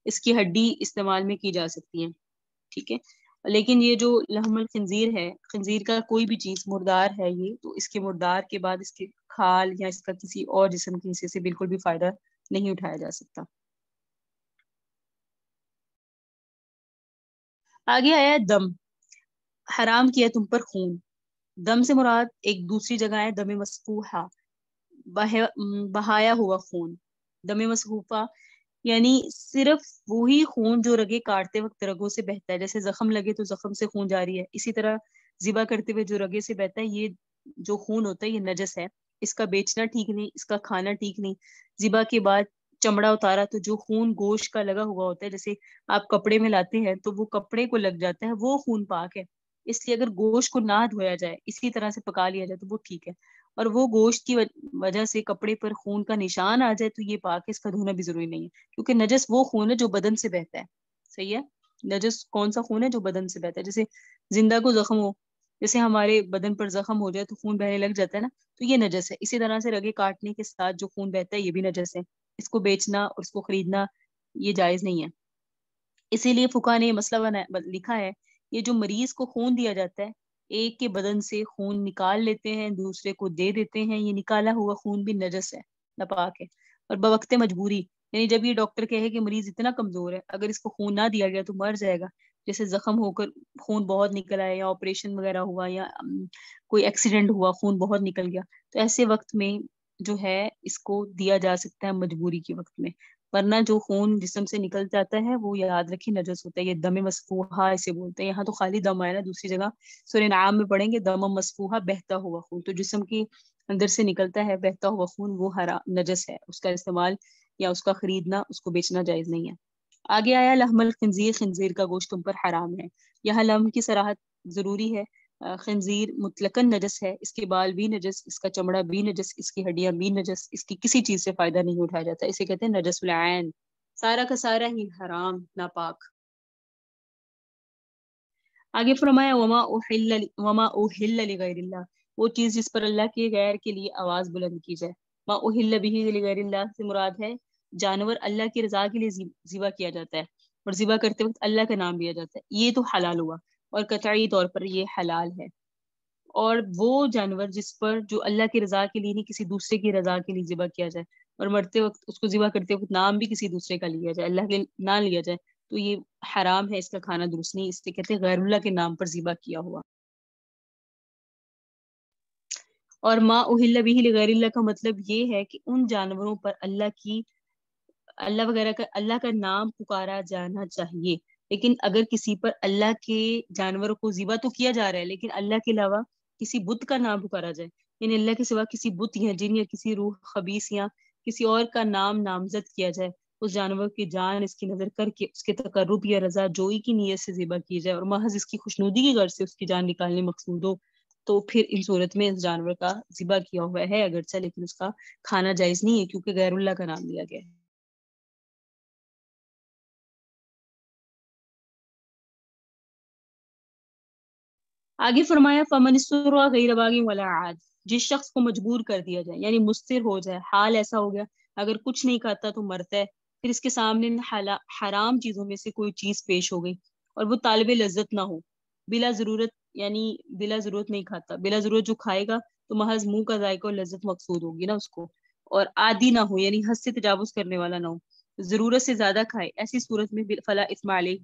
اس کی ہڈی استعمال میں کی جا سکتی ہے، ٹھیک ہے۔ لیکن یہ جو لحم الخنزیر ہے، خنزیر کا کوئی بھی چیز مردار ہے یہ، تو اس کے مردار کے بعد اس کے کھال یا اس کا کسی اور جسم کے حصے سے بالکل بھی فائدہ نہیں اٹھایا جا سکتا۔ آگے آیا دم، حرام کیا تم پر خون۔ دم سے مراد ایک دوسری جگہ ہے دم مسفوحہ، بہایا ہوا خون۔ دم مسفوحہ یعنی صرف وہی خون جو رگیں کاٹتے وقت رگوں سے بہتا ہے، جیسے زخم لگے تو زخم سے خون جاری ہے، اسی طرح ذبح کرتے ہوئے جو رگے سے بہتا ہے، یہ جو خون ہوتا ہے یہ نجس ہے، اس کا بیچنا ٹھیک نہیں، اس کا کھانا ٹھیک نہیں۔ ذبح کے بعد چمڑا اتارا تو جو خون گوشت کا لگا ہوا ہوتا ہے، جیسے آپ کپڑے میں لاتے ہیں تو وہ کپڑے کو لگ جاتا ہے، وہ خون پاک ہے، اس لیے اگر گوشت کو نہ دھویا جائے، اسی طرح سے پکا لیا جائے تو وہ ٹھیک ہے، اور وہ گوشت کی وجہ سے کپڑے پر خون کا نشان آ جائے تو یہ پاک ہے، اس کا دھونا بھی ضروری نہیں ہے، کیونکہ نجس وہ خون ہے جو بدن سے بہتا ہے، صحیح ہے۔ نجس کون سا خون ہے؟ جو بدن سے بہتا ہے، جیسے زندہ کو زخم ہو، جیسے ہمارے بدن پر زخم ہو جائے تو خون بہنے لگ جاتا ہے نا، تو یہ نجس ہے۔ اسی طرح سے رگے کاٹنے کے ساتھ جو خون بہتا ہے یہ بھی نجس ہے، اس کو بیچنا اور اس کو خریدنا یہ جائز نہیں ہے۔ اسی لیے فقہا نے یہ مسئلہ لکھا ہے، یہ جو مریض کو خون دیا جاتا ہے، ایک کے بدن سے خون نکال لیتے ہیں دوسرے کو دے دیتے ہیں، یہ نکالا ہوا خون بھی نجس ہے، ناپاک ہے، اور بوقت مجبوری، یعنی جب یہ ڈاکٹر کہے کہ مریض اتنا کمزور ہے، اگر اس کو خون نہ دیا گیا تو مر جائے گا، جیسے زخم ہو کر خون بہت نکل آیا یا آپریشن وغیرہ ہوا یا کوئی ایکسیڈنٹ ہوا خون بہت نکل گیا، تو ایسے وقت میں جو ہے اس کو دیا جا سکتا ہے مجبوری کے وقت میں، ورنہ جو خون جسم سے نکل جاتا ہے وہ یاد رکھیں نجس ہوتا ہے، یہ دم مسفوحہ اسے بولتے ہیں۔ یہاں تو خالی دم آیا نا، دوسری جگہ سورہ انعام میں پڑھیں گے دم مسفوحہ، بہتا ہوا خون، تو جسم کے اندر سے نکلتا ہے بہتا ہوا خون، وہ حرام نجس ہے، اس کا استعمال یا اس کا خریدنا، اس کو بیچنا جائز نہیں ہے۔ آگے آیا لحم الخنزیر، خنزیر کا گوشت تم پر حرام ہے، یہاں لحم کی صراحت ضروری ہے۔ خنزیر مطلقاً نجس ہے، اس کے بال بھی نجس، اس کا چمڑا بھی نجس، اس کی ہڈیاں بھی نجس، اس کی کسی چیز سے فائدہ نہیں اٹھایا جاتا، اسے کہتے ہیں نجس العین، سارا کا سارا ہی حرام، ناپاک۔ آگے فرمایا وما اہل لغیر اللہ، وہ چیز جس پر اللہ کے غیر کے لیے آواز بلند کی جائے۔ ما اہل بہ لغیر اللہ سے مراد ہے جانور اللہ کی رضا کے لیے ذبح کیا جاتا ہے اور ذبح کرتے وقت اللہ کا نام لیا جاتا ہے، یہ تو حلال ہوا، اور قطعی طور پر یہ حلال ہے۔ اور وہ جانور جس پر جو اللہ کی رضا کے لیے نہیں کسی دوسرے کی رضا کے لیے ذبح کیا جائے، اور مرتے وقت اس کو ذبح کرتے وقت نام بھی کسی دوسرے کا لیا جائے، اللہ کے نہ لیا جائے، تو یہ حرام ہے، اس کا کھانا درست نہیں، اس سے کہتے ہیں غیر اللہ کے نام پر ذبح کیا ہوا۔ اور ما اہل بہ لغیر اللہ کا مطلب یہ ہے کہ ان جانوروں پر اللہ وغیرہ کا اللہ کا نام پکارا جانا چاہیے، لیکن اگر کسی پر اللہ کے جانوروں کو ذبح تو کیا جا رہا ہے لیکن اللہ کے علاوہ کسی بت کا نام پکارا جائے، یعنی اللہ کے سوا کسی بت یا جن یا کسی روح خبیث یا کسی اور کا نام نامزد کیا جائے، اس جانور کی جان اس کی نظر کر کے اس کے تقرب یا رضا جوئی کی نیت سے ذبح کی جائے اور محض اس کی خوشنودی کی غرض سے اس کی جان نکالنے مقصود ہو، تو پھر ان صورت میں اس جانور کا ذبح کیا ہوا ہے اگرچہ، لیکن اس کا کھانا جائز نہیں ہے کیونکہ غیر اللہ کا نام لیا گیا ہے۔ آگے فرمایا فمن استرا غیر باغ ولا عاد، جس شخص کو مجبور کر دیا جائے یعنی مستر ہو جائے، حال ایسا ہو گیا اگر کچھ نہیں کھاتا تو مرتا ہے، پھر اس کے سامنے حرام چیزوں میں سے کوئی چیز پیش ہو گئی اور وہ طالب لذت نہ ہو، بلا ضرورت یعنی بلا ضرورت نہیں کھاتا، بلا ضرورت جو کھائے گا تو محض منہ کا ذائقہ اور لذت مقصود ہوگی نا اس کو، اور عادی نہ ہو یعنی حد سے تجاوز کرنے والا نہ ہو، ضرورت سے زیادہ کھائے، ایسی صورت میں فلا اثم علیہ،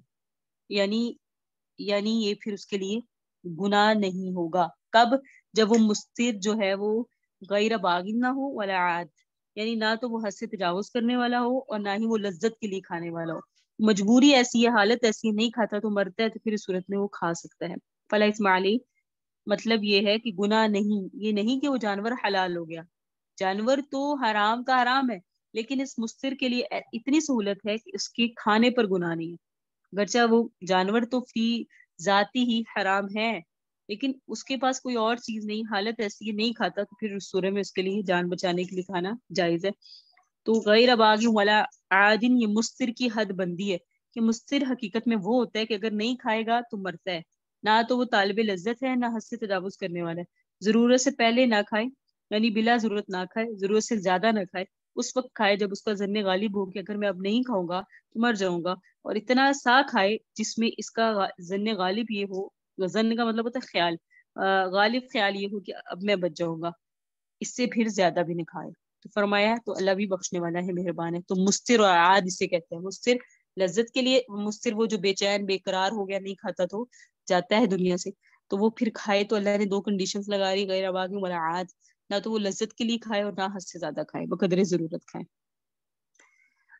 یعنی یہ پھر اس کے لیے گناہ نہیں ہوگا۔ کب؟ جب وہ مستر جو ہے وہ غیر باغن نہ ہو ولا عاد، یعنی نہ تو وہ حد سے تجاوز کرنے والا ہو اور نہ ہی وہ لذت کے لیے کھانے والا ہو، مجبوری ایسی ہے، حالت ایسی ہے، نہیں کھاتا تو مرتا ہے، تو پھر اس صورت میں وہ کھا سکتا ہے۔ فلا اثم علیہ مطلب یہ ہے کہ گناہ نہیں، یہ نہیں کہ وہ جانور حلال ہو گیا، جانور تو حرام کا حرام ہے، لیکن اس مستر کے لیے اتنی سہولت ہے کہ اس کے کھانے پر گناہ نہیں ہے، گرچہ وہ جانور تو فی ذاتی ہی حرام ہے، لیکن اس کے پاس کوئی اور چیز نہیں، حالت ایسی ہے نہیں کھاتا، تو پھر اس صورت میں اس کے لیے جان بچانے کے لیے کھانا جائز ہے۔ تو غیر باغ ولا عادن، یہ مستر کی حد بندی ہے کہ مستر حقیقت میں وہ ہوتا ہے کہ اگر نہیں کھائے گا تو مرتا ہے، نہ تو وہ طالب لذت ہے نہ حد سے تجاوز کرنے والا ہے، ضرورت سے پہلے نہ کھائے یعنی بلا ضرورت نہ کھائے، ضرورت سے زیادہ نہ کھائے، اس وقت کھائے جب اس کا ظن غالب ہو کہ اگر میں اب نہیں کھاؤں گا تو مر جاؤں گا، اور اتنا سا کھائے جس میں اس کا ظن غالب یہ ہو، ظن کا مطلب ہوتا ہے خیال، غالب خیال یہ ہو کہ اب میں بچ جاؤں گا، اس سے پھر زیادہ بھی نہیں کھائے، تو فرمایا تو اللہ بھی بخشنے والا ہے، مہربان ہے۔ تو مستر اور عاد اسے کہتے ہیں، مستر لذت کے لیے، مستر وہ جو بے چین بے قرار ہو گیا نہیں کھاتا تو جاتا ہے دنیا سے، تو وہ پھر کھائے تو اللہ نے دو کنڈیشنز لگا رہی، غیر باغ ولا عاد، نہ تو وہ لذت کے لیے کھائے اور نہ حد سے زیادہ کھائے، بقدر ضرورت کھائے۔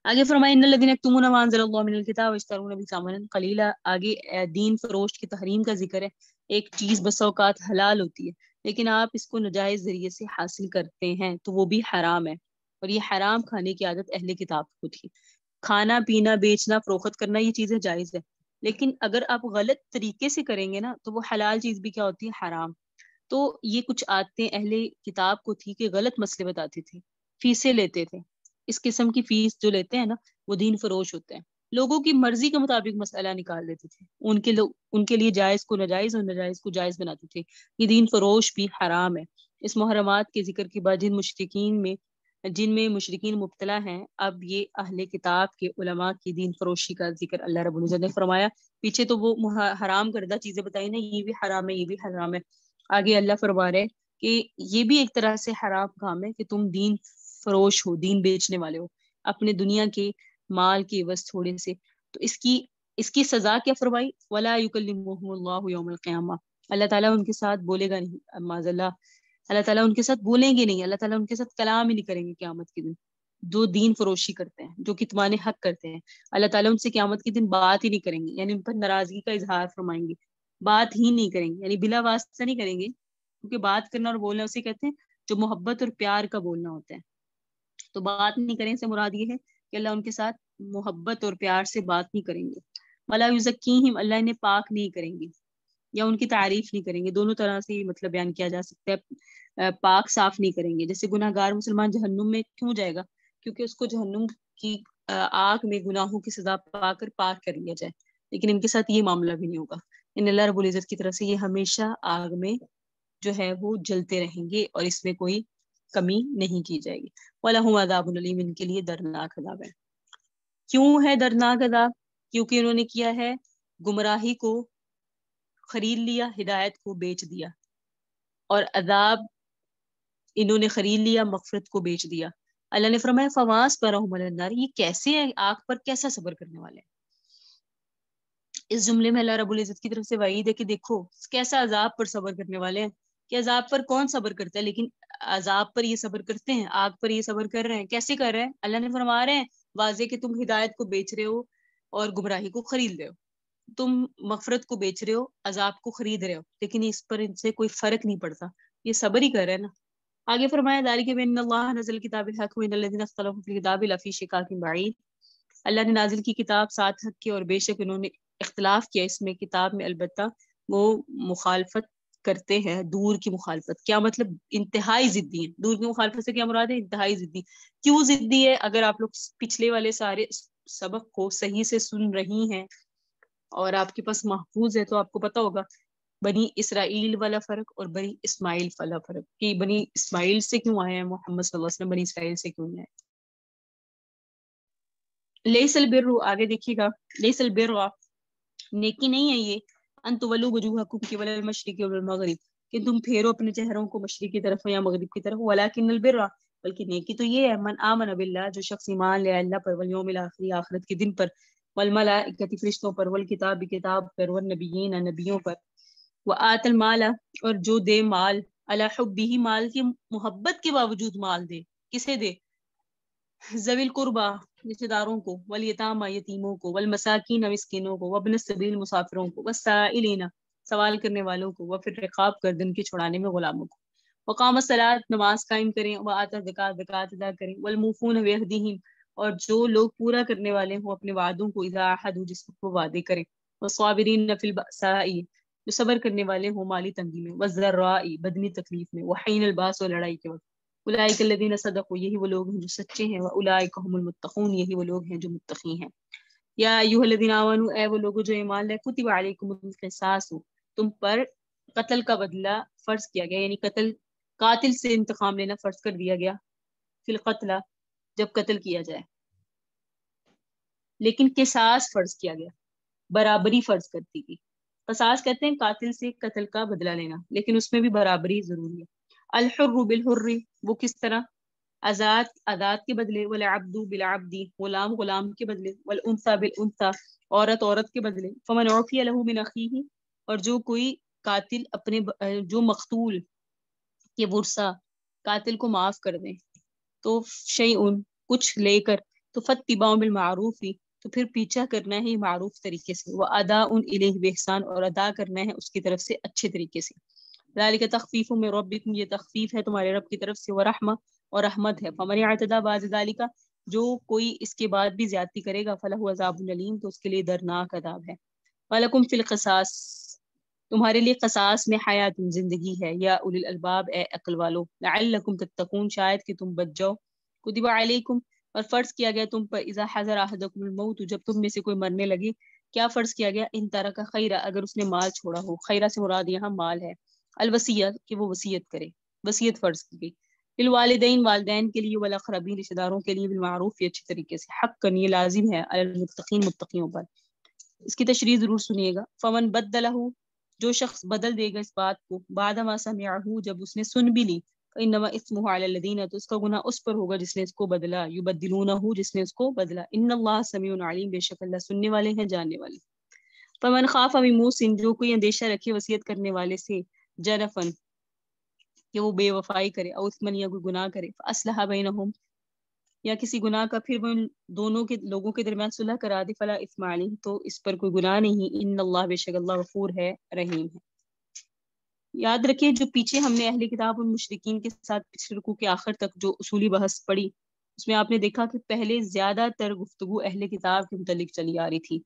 آگے فرمائے ان الذين يكتمون ما انزل الله من الكتاب ويشترون به ثمنا قليلا، آگے دین فروش کی تحریم کا ذکر ہے، ایک چیز بس اوقات حلال ہوتی ہے لیکن آپ اس کو ناجائز ذریعے سے حاصل کرتے ہیں تو وہ بھی حرام ہے، اور یہ حرام کھانے کی عادت اہل کتاب کو تھی، کھانا پینا بیچنا فروخت کرنا یہ چیزیں جائز ہے، لیکن اگر آپ غلط طریقے سے کریں گے نا تو وہ حلال چیز بھی کیا ہوتی ہے، حرام۔ تو یہ کچھ عادتیں اہل کتاب کو تھی کہ غلط مسئلے بتاتے تھے، فیسیں لیتے تھے، اس قسم کی فیس جو لیتے ہیں نا وہ دین فروش ہوتے ہیں، لوگوں کی مرضی کے مطابق مسئلہ نکال دیتے تھے، ان کے لیے جائز کو ناجائز اور ناجائز کو جائز بناتے تھے، یہ دین فروش بھی حرام ہے۔ اس محرمات کے ذکر کے بعد جن میں مشرکین مبتلا ہیں، اب یہ اہل کتاب کے علماء کی دین فروشی کا ذکر اللہ رب العزت نے فرمایا، پیچھے تو وہ حرام کردہ چیزیں بتائی نا، یہ بھی حرام ہے یہ بھی حرام ہے، آگے اللہ فرما رہے کہ یہ بھی ایک طرح سے حرام کام ہے کہ تم دین فروش ہو، دین بیچنے والے ہو، اپنے دنیا کے مال کے عوض تھوڑے سے، تو اس کی سزا کیا فرمائی، ولا یکلمہم اللہ یوم القیامہ، اللہ تعالیٰ ان کے ساتھ بولے گا نہیں، معاذ اللہ، اللہ تعالیٰ ان کے ساتھ بولیں گے نہیں، اللہ تعالیٰ ان کے ساتھ کلام ہی نہیں کریں گے قیامت کے دن، جو دین فروشی کرتے ہیں، جو کتمان حق کرتے ہیں، اللہ تعالیٰ ان سے قیامت کے دن بات ہی نہیں کریں گے، یعنی ان پر ناراضگی کا اظہار فرمائیں گے، بات ہی نہیں کریں گے، یعنی بلا واسطہ نہیں کریں گے، کیونکہ بات کرنا اور بولنا اسے کہتے ہیں جو محبت اور پیار کا بولنا ہوتا ہے، تو بات نہیں کریں سے مراد یہ ہے کہ اللہ ان کے ساتھ محبت اور پیار سے بات نہیں کریں گے، ولا یزکیہم، اللہ انہیں پاک نہیں کریں گے یا ان کی تعریف نہیں کریں گے، دونوں طرح سے مطلب بیان کیا جا سکتا ہے، پاک صاف نہیں کریں گے، جیسے گناہ گار مسلمان جہنم میں کیوں جائے گا، کیونکہ اس کو جہنم کی آگ میں گناہوں کی سزا پا کر پاک کر لیا جائے، لیکن ان کے ساتھ یہ معاملہ بھی نہیں ہوگا، ان اللہ رب العزت کی طرف سے یہ ہمیشہ آگ میں جو ہے وہ جلتے رہیں گے اور اس میں کوئی کمی نہیں کی جائے گی، وَلَهُمْ عَذَابٌ أَلِيمٌ، ان کے لیے دردناک عذاب ہے۔ کیوں ہے دردناک عذاب؟ کیونکہ انہوں نے کیا ہے، گمراہی کو خرید لیا، ہدایت کو بیچ دیا، اور عذاب انہوں نے خرید لیا، مغفرت کو بیچ دیا۔ اللہ نے فرمایا فواس پر النار، یہ کیسے ہے، آگ پر کیسا صبر کرنے والے ہیں۔ اس جملے میں اللہ رب العزت کی طرف سے وعید ہے کہ دیکھو کیسا عذاب پر صبر کرنے والے ہیں، کہ عذاب پر کون صبر کرتا ہے، لیکن عذاب پر یہ صبر کرتے ہیں، آگ پر یہ صبر کر رہے ہیں، کیسے کر رہے ہیں، اللہ نے فرما رہے ہیں واضح کہ تم ہدایت کو بیچ رہے ہو اور گمراہی کو خرید رہے ہو، تم مغفرت کو بیچ رہے ہو، عذاب کو خرید رہے ہو، لیکن اس پر ان سے کوئی فرق نہیں پڑتا، یہ صبر ہی کر رہے ہیں نا۔ آگے فرمایا ذالک بان اللہ نزل کتاب الحق وان الذین اختلفوا فی الکتاب لفی شقاق بعید، اللہ نے نازل کی کتاب ساتھ حق کی اور بے شک انہوں نے اختلاف کیا اس میں کتاب میں، البتہ وہ مخالفت کرتے ہیں، دور کی مخالفت، کیا مطلب انتہائی ضدی ہیں۔ دور کی مخالفت سے کیا مراد ہے؟ انتہائی ضدی۔ کیوں ضدی ہے؟ اگر آپ لوگ پچھلے والے سارے سبق کو صحیح سے سن رہی ہیں اور آپ کے پاس محفوظ ہے تو آپ کو پتا ہوگا بنی اسرائیل والا فرق اور بنی اسماعیل والا فرق، کہ بنی اسماعیل سے کیوں آئے ہیں محمد صلی اللہ علیہ وسلم، بنی اسرائیل سے کیوں نہیں آئے۔ لیس البر، آگے دیکھیے گا، لیس البر، نیکی نہیں ہے یہ، ان تولوا وجوہکم قبل المشرق والمغرب، کہ تم پھیرو اپنے چہروں کو مشرق کی طرف یا مغرب کی طرف، ولکن البر، بلکہ نیکی تو یہ ہے، من آمن باللہ، جو شخص ایمان لے اللہ پر، والیوم الاخر، آخرت کے دن پر، والملائکۃ، فرشتوں پر، والکتاب، کتاب پر، والنبیین، نبیوں پر، وآت المال، اور جو دے مال، علی حبہ، مال کی محبت کے باوجود مال دے، کسے دے؟ ذوی القربا، رشتہ داروں کو، والیتامى، یتیموں کو، والمساکین، مسکینوں کو، وابن السبیل، مسافروں کو، والسائلین، سوال کرنے والوں کو، وفی الرقاب، گردن کے چھڑانے میں غلاموں کو، وقام الصلاۃ، نماز قائم کریں، وآتى الزکوٰۃ، زکوٰۃ ادا کریں، والموفون بعہدہم، اور جو لوگ پورا کرنے والے ہوں اپنے وعدوں کو، اذا عاہدوا، جس وقت وہ وعدے کریں، والصابرین فی البأساء، جو صبر کرنے والے ہوں مالی تنگی میں، والضراء، بدنی تکلیف میں، وحین الباس، اور لڑائی کے وقت، اولئک الذین صدقوا، یہی وہ لوگ ہیں جو سچے ہیں، واولئک هم المتقون، یہی وہ لوگ ہیں جو متقی ہیں۔ یا ایھا الذین آمنوا، اے وہ لوگ جو ایمان لائے، کتب علیکم القصاص، تم پر قتل کا بدلہ فرض کیا گیا، یعنی قاتل سے انتقام لینا فرض کر دیا گیا، فی القتل، جب قتل کیا جائے، لیکن قصاص فرض کیا گیا، برابری فرض کر دی گئی۔ قصاص کہتے ہیں قاتل سے قتل کا بدلہ لینا، لیکن اس میں بھی برابری ضروری ہے۔ الحر بالحر، وہ کس طرح؟ آزاد کے بدلے، والعبد بالعبد، غلام غلام کے بدلے، والانثى بالانثى، عورت کے بدلے، فمن عفی له من اخیہ، اور جو کوئی قاتل اپنے جو مقتول کے ورثہ قاتل کو معاف کر دیں، تو شیئن، کچھ لے کر، تو فاتباع بالمعروف، تو پھر پیچھا کرنا ہے معروف طریقے سے، واداء الیہ باحسان، اور ادا کرنا ہے اس کی طرف سے اچھے طریقے سے، ذالک تخفیف من ربکم، یہ تخفیف ہے تمہارے رب کی طرف سے، ورحمہ، اور رحمت ہے، فمن اعتدی بعد ذالک، جو کوئی اس کے بعد بھی زیادتی کرے گا، فلہ عذاب علیم، تو اس کے لیے دردناک عذاب ہے۔ ولکم فی القصاص، تمہارے لیے قصاص میں حیات، زندگی ہے، یا اولی الالباب، اے عقل والو، لعلکم تتقون، شاید کہ تم بچ جاؤ، کتب علیکم، اور فرض کیا گیا تم پر، اذا حضر احدکم الموت، جب تم میں سے کوئی مرنے لگے، کیا فرض کیا گیا؟ ان ترک خیرا، اگر اس نے مال چھوڑا ہو، خیرا سے مراد یہاں مال ہے، الوصیہ، کہ وہ وصیت کرے، وصیت فرض کی گئی، للوالدین، والدین کے لیے، والاقربین، رشتہ داروں کے لیے، بالمعروف، یہ اچھے طریقے سے، حقا، یہ لازم ہے، علی المتقین، متقیوں پر۔ اس کی تشریح ضرور سنیے گا۔ فمن بدلہ، جو شخص بدل دے گا اس بات کو، بعد ما سمعہ، جب اس نے سن بھی لی، فانما اثمہ علی الذین، تو اس کا گناہ اس پر ہوگا جس نے اس کو بدلا، یبدلونہ، جس نے اس کو بدلا، ان اللہ سمیع علیم، بے شک اللہ سننے والے ہیں، جاننے والے۔ فمن خاف من موص، جو کوئی اندیشہ رکھے وصیت کرنے والے سے، جنفن، کہ وہ بے وفائی کرے، او اثمن، یا کوئی گناہ کرے، فاصلح بینہم، یا کسی گناہ کا پھر وہ دونوں کے لوگوں کے درمیان صلح کرا دے، فلا اثم علیہ، تو اس پر کوئی گناہ نہیں، ان اللہ، بے شک اللہ غفور ہے، رحیم ہے۔ یاد رکھیں جو پیچھے ہم نے اہل کتاب اور مشرکین کے ساتھ پچھلے رکوع کے آخر تک جو اصولی بحث پڑھی، اس میں آپ نے دیکھا کہ پہلے زیادہ تر گفتگو اہل کتاب کے متعلق چلی آ رہی تھی،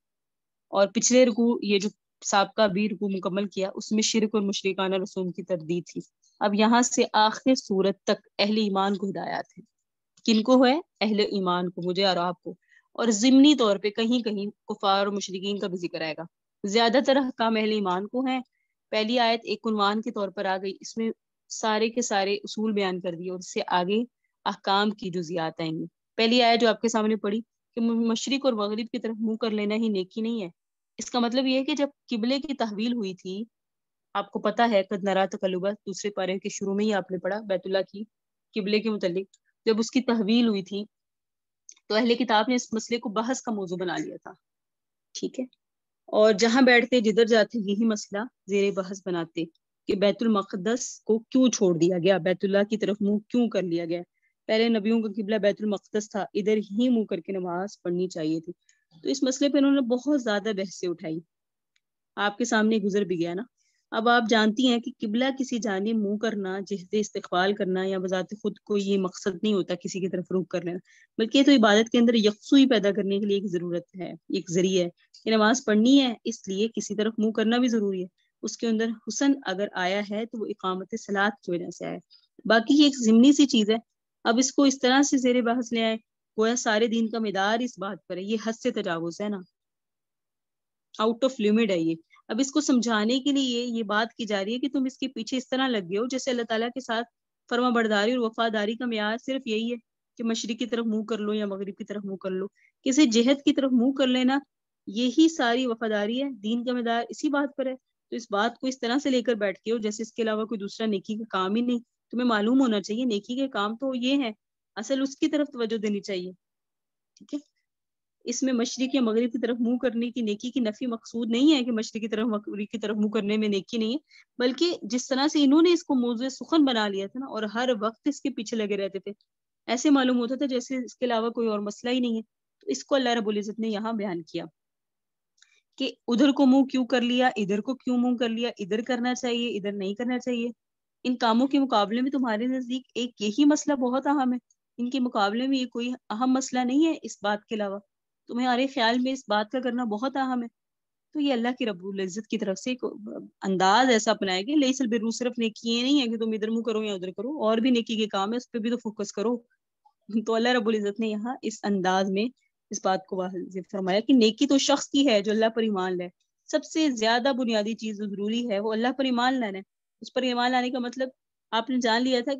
اور پچھلے رکوع، یہ جو سابقہ بھی رکوع مکمل کیا، اس میں شرک اور مشرکانہ رسوم کی تردید تھی۔ اب یہاں سے آخر سورت تک اہل ایمان کو ہدایات ہے، کن کو ہے؟ اہل ایمان کو، مجھے اور آپ کو، اور ضمنی طور پہ کہیں کہیں کفار اور مشرکین کا بھی ذکر آئے گا، زیادہ تر احکام اہل ایمان کو ہیں۔ پہلی آیت ایک عنوان کے طور پر آ گئی، اس میں سارے کے سارے اصول بیان کر دیے، اور اس سے آگے احکام کی جزیات آئیں گی۔ پہلی آیت جو آپ کے سامنے پڑھی کہ مشرق اور مغرب کی طرف منہ کر لینا ہی نیکی نہیں ہے، اس کا مطلب یہ ہے کہ جب قبلے کی تحویل ہوئی تھی، آپ کو پتہ ہے قد نرا تقلبا، دوسرے پارے کے شروع میں ہی آپ نے پڑھا بیت اللہ کی قبلے کے متعلق، جب اس کی تحویل ہوئی تھی تو اہل کتاب نے اس مسئلے کو بحث کا موضوع بنا لیا تھا، ٹھیک ہے، اور جہاں بیٹھتے جدھر جاتے یہی مسئلہ زیر بحث بناتے کہ بیت المقدس کو کیوں چھوڑ دیا گیا، بیت اللہ کی طرف منہ کیوں کر لیا گیا، پہلے نبیوں کا قبلہ بیت المقدس تھا، ادھر ہی منہ کر کے نماز پڑھنی چاہیے تھی۔ تو اس مسئلے پہ انہوں نے بہت زیادہ بحثیں اٹھائی، آپ کے سامنے گزر بھی گیا نا. اب آپ جانتی ہیں کہ قبلہ کسی جانب منہ کرنا، جہت استقبال کرنا یا بذات خود کو یہ مقصد نہیں ہوتا کسی کی طرف رخ کر لینا، بلکہ یہ تو عبادت کے اندر یکسوئی پیدا کرنے کے لیے ایک ضرورت ہے، ایک ذریعہ ہے کہ نماز پڑھنی ہے، اس لیے کسی طرف منہ کرنا بھی ضروری ہے. اس کے اندر حسن اگر آیا ہے تو وہ اقامت صلاۃ کی وجہ سے آیا ہے، باقی یہ ایک ضمنی سی چیز ہے. اب اس کو اس طرح سے زیر بحث لے آئے گویا سارے دین کا مدار اس بات پر ہے. یہ حد سے تجاوز ہے نا، آؤٹ آف لمٹ ہے یہ. اب اس کو سمجھانے کے لیے یہ بات کی جا رہی ہے کہ تم اس کے پیچھے اس طرح لگ گئے ہو جیسے اللہ تعالیٰ کے ساتھ فرما برداری اور وفاداری کا معیار صرف یہی ہے کہ مشرق کی طرف منہ کر لو یا مغرب کی طرف منہ کر لو. کسی جہت کی طرف منہ کر لینا یہی ساری وفاداری ہے، دین کا مدار اسی بات پر ہے. تو اس بات کو اس طرح سے لے کر بیٹھ کے ہو جیسے اس کے علاوہ کوئی دوسرا نیکی کا کام ہی نہیں. تمہیں معلوم ہونا چاہیے نیکی کے کام تو یہ ہے، اصل اس کی طرف توجہ دینی چاہیے. ٹھیک ہے، اس میں مشرق یا مغرب کی طرف منہ کرنے کی نیکی کی نفی مقصود نہیں ہے کہ مشرق کی طرف مغرب کی طرف منہ کرنے میں نیکی نہیں ہے، بلکہ جس طرح سے انہوں نے اس کو موضوع سخن بنا لیا تھا نا اور ہر وقت اس کے پیچھے لگے رہتے تھے، ایسے معلوم ہوتا تھا جیسے اس کے علاوہ کوئی اور مسئلہ ہی نہیں ہے. تو اس کو اللہ رب العزت نے یہاں بیان کیا کہ ادھر کو منہ کیوں کر لیا، ادھر کو کیوں منہ کر لیا، ادھر کرنا چاہیے ادھر نہیں کرنا چاہیے. ان کاموں کے مقابلے میں تمہارے نزدیک ایک یہی مسئلہ بہت اہم ہے، ان کے مقابلے میں یہ کوئی اہم مسئلہ نہیں ہے اس بات کے علاوہ، تمہارے خیال میں اس بات کا کرنا بہت اہم ہے. تو یہ اللہ کی رب العزت کی طرف سے انداز ایسا اپنایا کہ لیس البر صرف نیکی یہ نہیں ہے کہ تم ادھر منہ کرو یا ادھر کرو، اور بھی نیکی کے کام ہے، اس پہ بھی تو فوکس کرو. تو اللہ رب العزت نے یہاں اس انداز میں اس بات کو واضح فرمایا کہ نیکی تو شخص کی ہے جو اللہ پر ایمان لائے. سب سے زیادہ بنیادی چیز جو ضروری ہے وہ اللہ پر ایمان لانا ہے. اس پر ایمان لانے کا مطلب آپ نے جان لیا تھا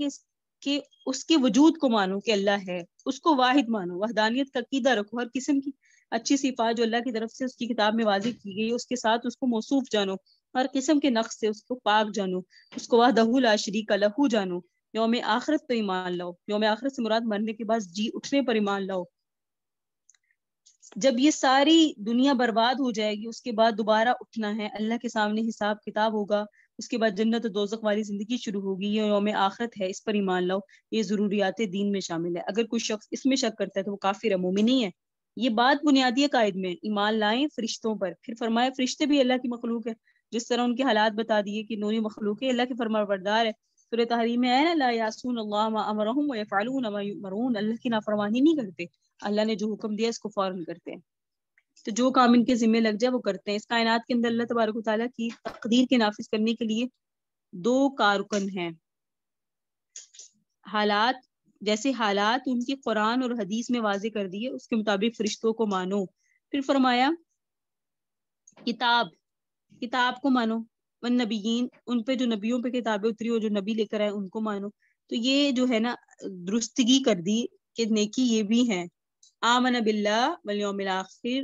کہ اس کے وجود کو مانو کہ اللہ ہے، اس کو واحد مانو، وحدانیت کا عقیدہ رکھو، ہر قسم کی اچھی صفات جو اللہ کی طرف سے اس کی کتاب میں واضح کی گئی اس کے ساتھ اس کو موصوف جانو، ہر قسم کے نقص سے اس کو پاک جانو، اس کو وحدہ لا شریک لہ جانو. یوم آخرت پر ایمان لاؤ، یوم آخرت سے مراد مرنے کے بعد جی اٹھنے پر ایمان لاؤ. جب یہ ساری دنیا برباد ہو جائے گی اس کے بعد دوبارہ اٹھنا ہے، اللہ کے سامنے حساب کتاب ہوگا، اس کے بعد جنت و دوزخ والی زندگی شروع ہوگی، یہ یوم آخرت ہے، اس پر ایمان لاؤ. یہ ضروریات دین میں شامل ہے. اگر کوئی شخص اس میں شک کرتا ہے تو وہ کافر ہے، مومن نہیں ہے. یہ بات بنیادی قائد میں ایمان لائیں فرشتوں پر. پھر فرمایا فرشتے بھی اللہ کی مخلوق ہے، جس طرح ان کے حالات بتا دیے کہ نوری مخلوق ہے، اللہ کے فرما بردار ہے. سورہ تحریم میں ہے نا لا یعصون اللہ ما امرهم ویفعلون ما یؤمرون، اللہ کی نافرمانی نہیں کرتے، اللہ نے جو حکم دیا اس کو فوراً کرتے ہیں. تو جو کام ان کے ذمہ لگ جائے وہ کرتے ہیں. اس کائنات کے اندر اللہ تبارک و تعالیٰ کی تقدیر کے نافذ کرنے کے لیے دو کارکن ہیں. حالات، جیسے حالات ان کی قرآن اور حدیث میں واضح کر دیے اس کے مطابق فرشتوں کو مانو. پھر فرمایا کتاب کو مانو، والنبیین ان پہ جو نبیوں پہ کتابیں اتری اور جو نبی لے کر آئے ان کو مانو. تو یہ جو ہے نا درستگی کر دی کہ نیکی یہ بھی ہے. آمن باللہ والیوم الاخر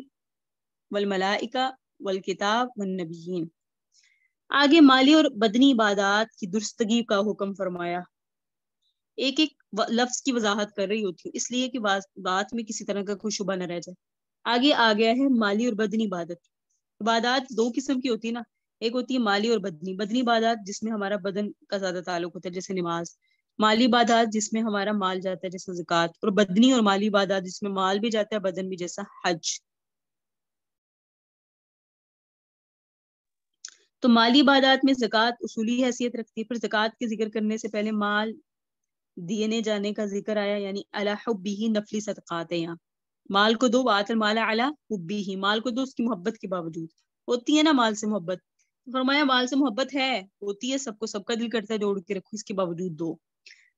والملائکہ والکتاب والنبیین. آگے مالی اور بدنی عبادات کی درستگی کا حکم فرمایا. ایک ایک لفظ کی وضاحت کر رہی ہوتی ہوں اس لیے کہ بات میں کسی طرح کا کوئی شبہ نہ رہ جائے. آگے آ گیا ہے مالی اور بدنی عبادت. عبادات دو قسم کی ہوتی ہے نا، ایک ہوتی ہے مالی اور بدنی عبادات جس میں ہمارا بدن کا زیادہ تعلق ہوتا ہے جیسے نماز، مالی عبادات جس میں ہمارا مال جاتا ہے جیسے زکوٰۃ، اور بدنی اور مالی عبادات جس میں مال بھی جاتا ہے بدن بھی جیسا حج. تو مالی عبادات میں زکوٰۃ اصولی حیثیت رکھتی ہے. پھر زکوٰۃ کے ذکر کرنے سے پہلے مال دینے جانے کا ذکر آیا، یعنی علی حبہ نفلی صدقات ہیں. یہاں مال کو دو، وآت المال علی حبہ، مال کو دو اس کی محبت کے باوجود. ہوتی ہے نا مال سے محبت، فرمایا مال سے محبت ہے، ہوتی ہے سب کو، سب کا دل کرتا ہے جوڑ کے رکھو، اس کے باوجود دو.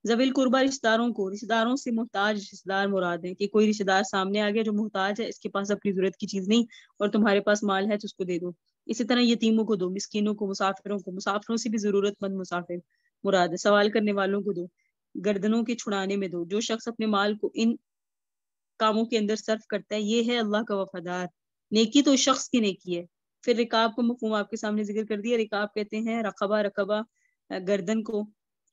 ذوی القربہ رشتہ داروں کو، رشتہ داروں سے محتاج رشتہ دار مراد ہے کہ کوئی رشتہ دار سامنے آ گیا جو محتاج ہے، اس کے پاس اپنی ضرورت کی چیز نہیں اور تمہارے پاس مال ہے تو اس کو دے دو. اسی طرح یتیموں کو دو، مسکینوں کو، مسافروں سے بھی ضرورت مند مسافر مراد ہے، سوال کرنے والوں کو دو، گردنوں کے چھڑانے میں دو. جو شخص اپنے مال کو ان کاموں کے اندر صرف کرتا ہے یہ ہے اللہ کا وفادار. نیکی تو شخص کی نیکی ہے. پھر رکاب کو مفہوم آپ کے سامنے ذکر کر دیا. رکاب کہتے ہیں رقبہ گردن کو،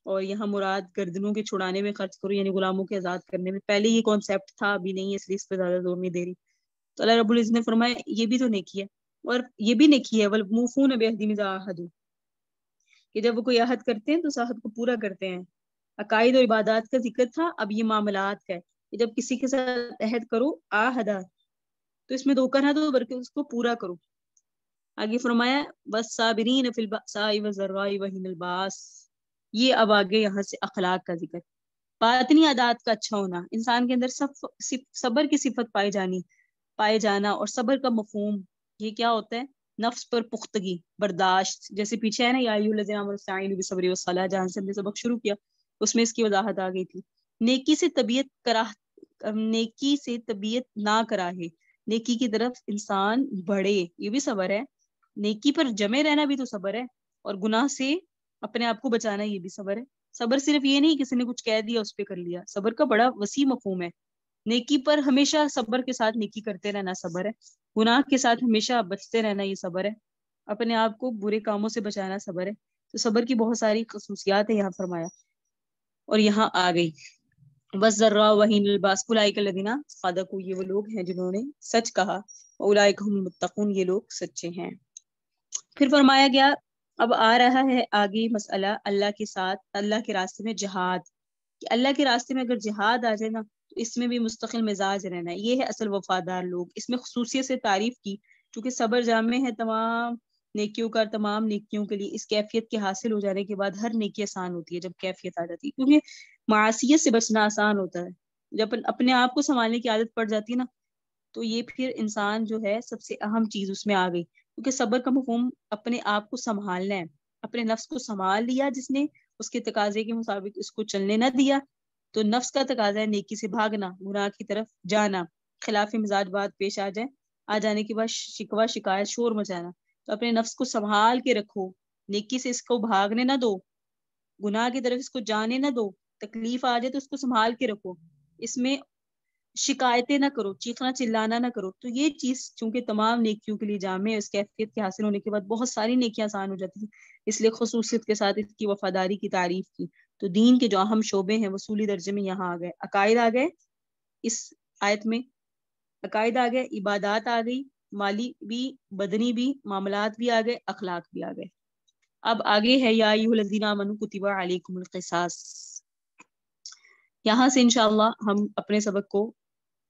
اور یہاں مراد گردنوں کے چھڑانے میں خرچ کرو، یعنی غلاموں کے آزاد کرنے میں. پہلے یہ کانسیپٹ تھا، ابھی نہیں ہے، اس لیے اس پہ زیادہ زور نہیں دے رہی. تو اللہ رب العزت نے فرمایا یہ بھی تو نیکی ہے، اور یہ بھی نیکی ہے والموفون بعہدہم اذا عاہدوا، کہ جب وہ کوئی عہد کرتے ہیں تو اس عہد کو پورا کرتے ہیں. عقائد اور عبادات کا ذکر تھا، اب یہ معاملات کا ہے کہ جب کسی کے ساتھ عہد کرو آہدہ، تو اس میں دھوکہ نہ دو بلکہ اس کو پورا کرو. آگے فرمایا والصابرین فی البأساء والضراء وحین الباس. یہ اب آگے یہاں سے اخلاق کا ذکر. باطنی عادات کا اچھا ہونا، انسان کے اندر صبر کی صفت پائے جانا اور صبر کا مفہوم یہ کیا ہوتا ہے؟ نفس پر پختگی، برداشت. جیسے پیچھے ہے نا یا ایھا الذین آمنوا استعینوا بالصبر والصلاۃ، جہاں سے ہم نے سبق شروع کیا اس میں اس کی وضاحت آ گئی تھی. نیکی سے طبیعت نہ کراہے، نیکی کی طرف انسان بڑھے، یہ بھی صبر ہے. نیکی پر جمے رہنا بھی تو صبر ہے، اور گناہ سے اپنے آپ کو بچانا یہ بھی صبر ہے. صبر صرف یہ نہیں کسی نے کچھ کہہ دیا اس پہ کر لیا، صبر کا بڑا وسیع مفہوم ہے. نیکی پر ہمیشہ صبر کے ساتھ نیکی کرتے رہنا صبر ہے، گناہ کے ساتھ ہمیشہ بچتے رہنا یہ صبر ہے، اپنے آپ کو برے کاموں سے بچانا صبر ہے. تو صبر کی بہت ساری خصوصیات ہیں یہاں فرمایا. اور یہاں آ گئی وَالضَّرَّاء وَحِینَ الْبَأْسِ أُولَٰئِکَ الَّذِینَ صَدَقُوا، یہ وہ لوگ ہیں جنہوں نے سچ کہا، وَأُولَٰئِکَ هُمُ الْمُتَّقُونَ، یہ لوگ سچے ہیں. پھر فرمایا گیا اب آ رہا ہے آگے مسئلہ اللہ کے ساتھ، اللہ کے راستے میں جہاد. کہ اللہ کے راستے میں اگر جہاد آ جائے نا تو اس میں بھی مستقل مزاج رہنا ہے. یہ ہے اصل وفادار لوگ. اس میں خصوصیت سے تعریف کی چونکہ صبر جامع ہے تمام نیکیوں کا، تمام نیکیوں کے لیے. اس کیفیت کے حاصل ہو جانے کے بعد ہر نیکی آسان ہوتی ہے جب کیفیت آ جاتی ہے، کیونکہ معاشیت سے بچنا آسان ہوتا ہے. جب اپنے آپ کو سنبھالنے کی عادت پڑ جاتی ہے نا تو یہ پھر انسان جو ہے سب سے اہم چیز اس میں آ گئی. کیونکہ صبر کا مفہوم اپنے آپ کو سنبھالنا ہے. اپنے نفس کو سنبھال لیا جس نے، اس کے تقاضے کے مطابق اس کو چلنے نہ دیا، تو نفس کا تقاضا ہے نیکی سے بھاگنا، گناہ کی طرف جانا، خلاف مزاج بات پیش آ جانے کے بعد شکوہ شکایت شور مچانا. تو اپنے نفس کو سنبھال کے رکھو، نیکی سے اس کو بھاگنے نہ دو، گناہ کی طرف اس کو جانے نہ دو. تکلیف آ جائے تو اس کو سنبھال کے رکھو، اس میں شکایتیں نہ کرو، چیخنا چلانا نہ کرو. تو یہ چیز چونکہ تمام نیکیوں کے لیے جامع ہے، اس کیفیت کے حاصل ہونے کے بعد بہت ساری نیکیاں آسان ہو جاتی ہیں. اس لیے خصوصیت کے ساتھ اس کی وفاداری کی تعریف کی. تو دین کے جو اہم شعبے ہیں وصولی درجے میں یہاں آ گئے. عقائد آ گئے اس آیت میں، عقائد آ گئے، عبادات آ گئی، مالی بھی، بدنی بھی، معاملات بھی آ گئے، اخلاق بھی آ گئے. اب آگے ہے یا ایھا الذین آمنوا کتب علیکم القصاص. یہاں سے انشاءاللہ ہم اپنے سبق کو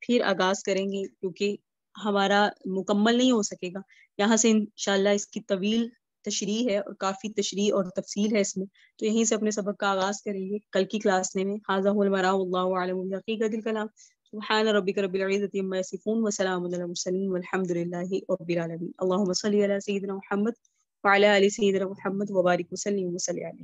پھر آغاز کریں گے کیونکہ ہمارا مکمل نہیں ہو سکے گا. یہاں سے انشاءاللہ اس کی طویل تشریح ہے اور کافی تشریح اور تفصیل ہے اس میں، تو یہیں سے اپنے سبق کا آغاز کریں گے کل کی کلاس میں. ھذا ھو المرام واللہ اعلم بحقیقۃ الکلام. سبحان ربک رب العزۃ عما یصفون وسلام علی المرسلین والحمد للہ رب العالمین. اللهم صل علی سیدنا محمد وعلی آل سیدنا محمد وبارک وسلم وصلی علیہ.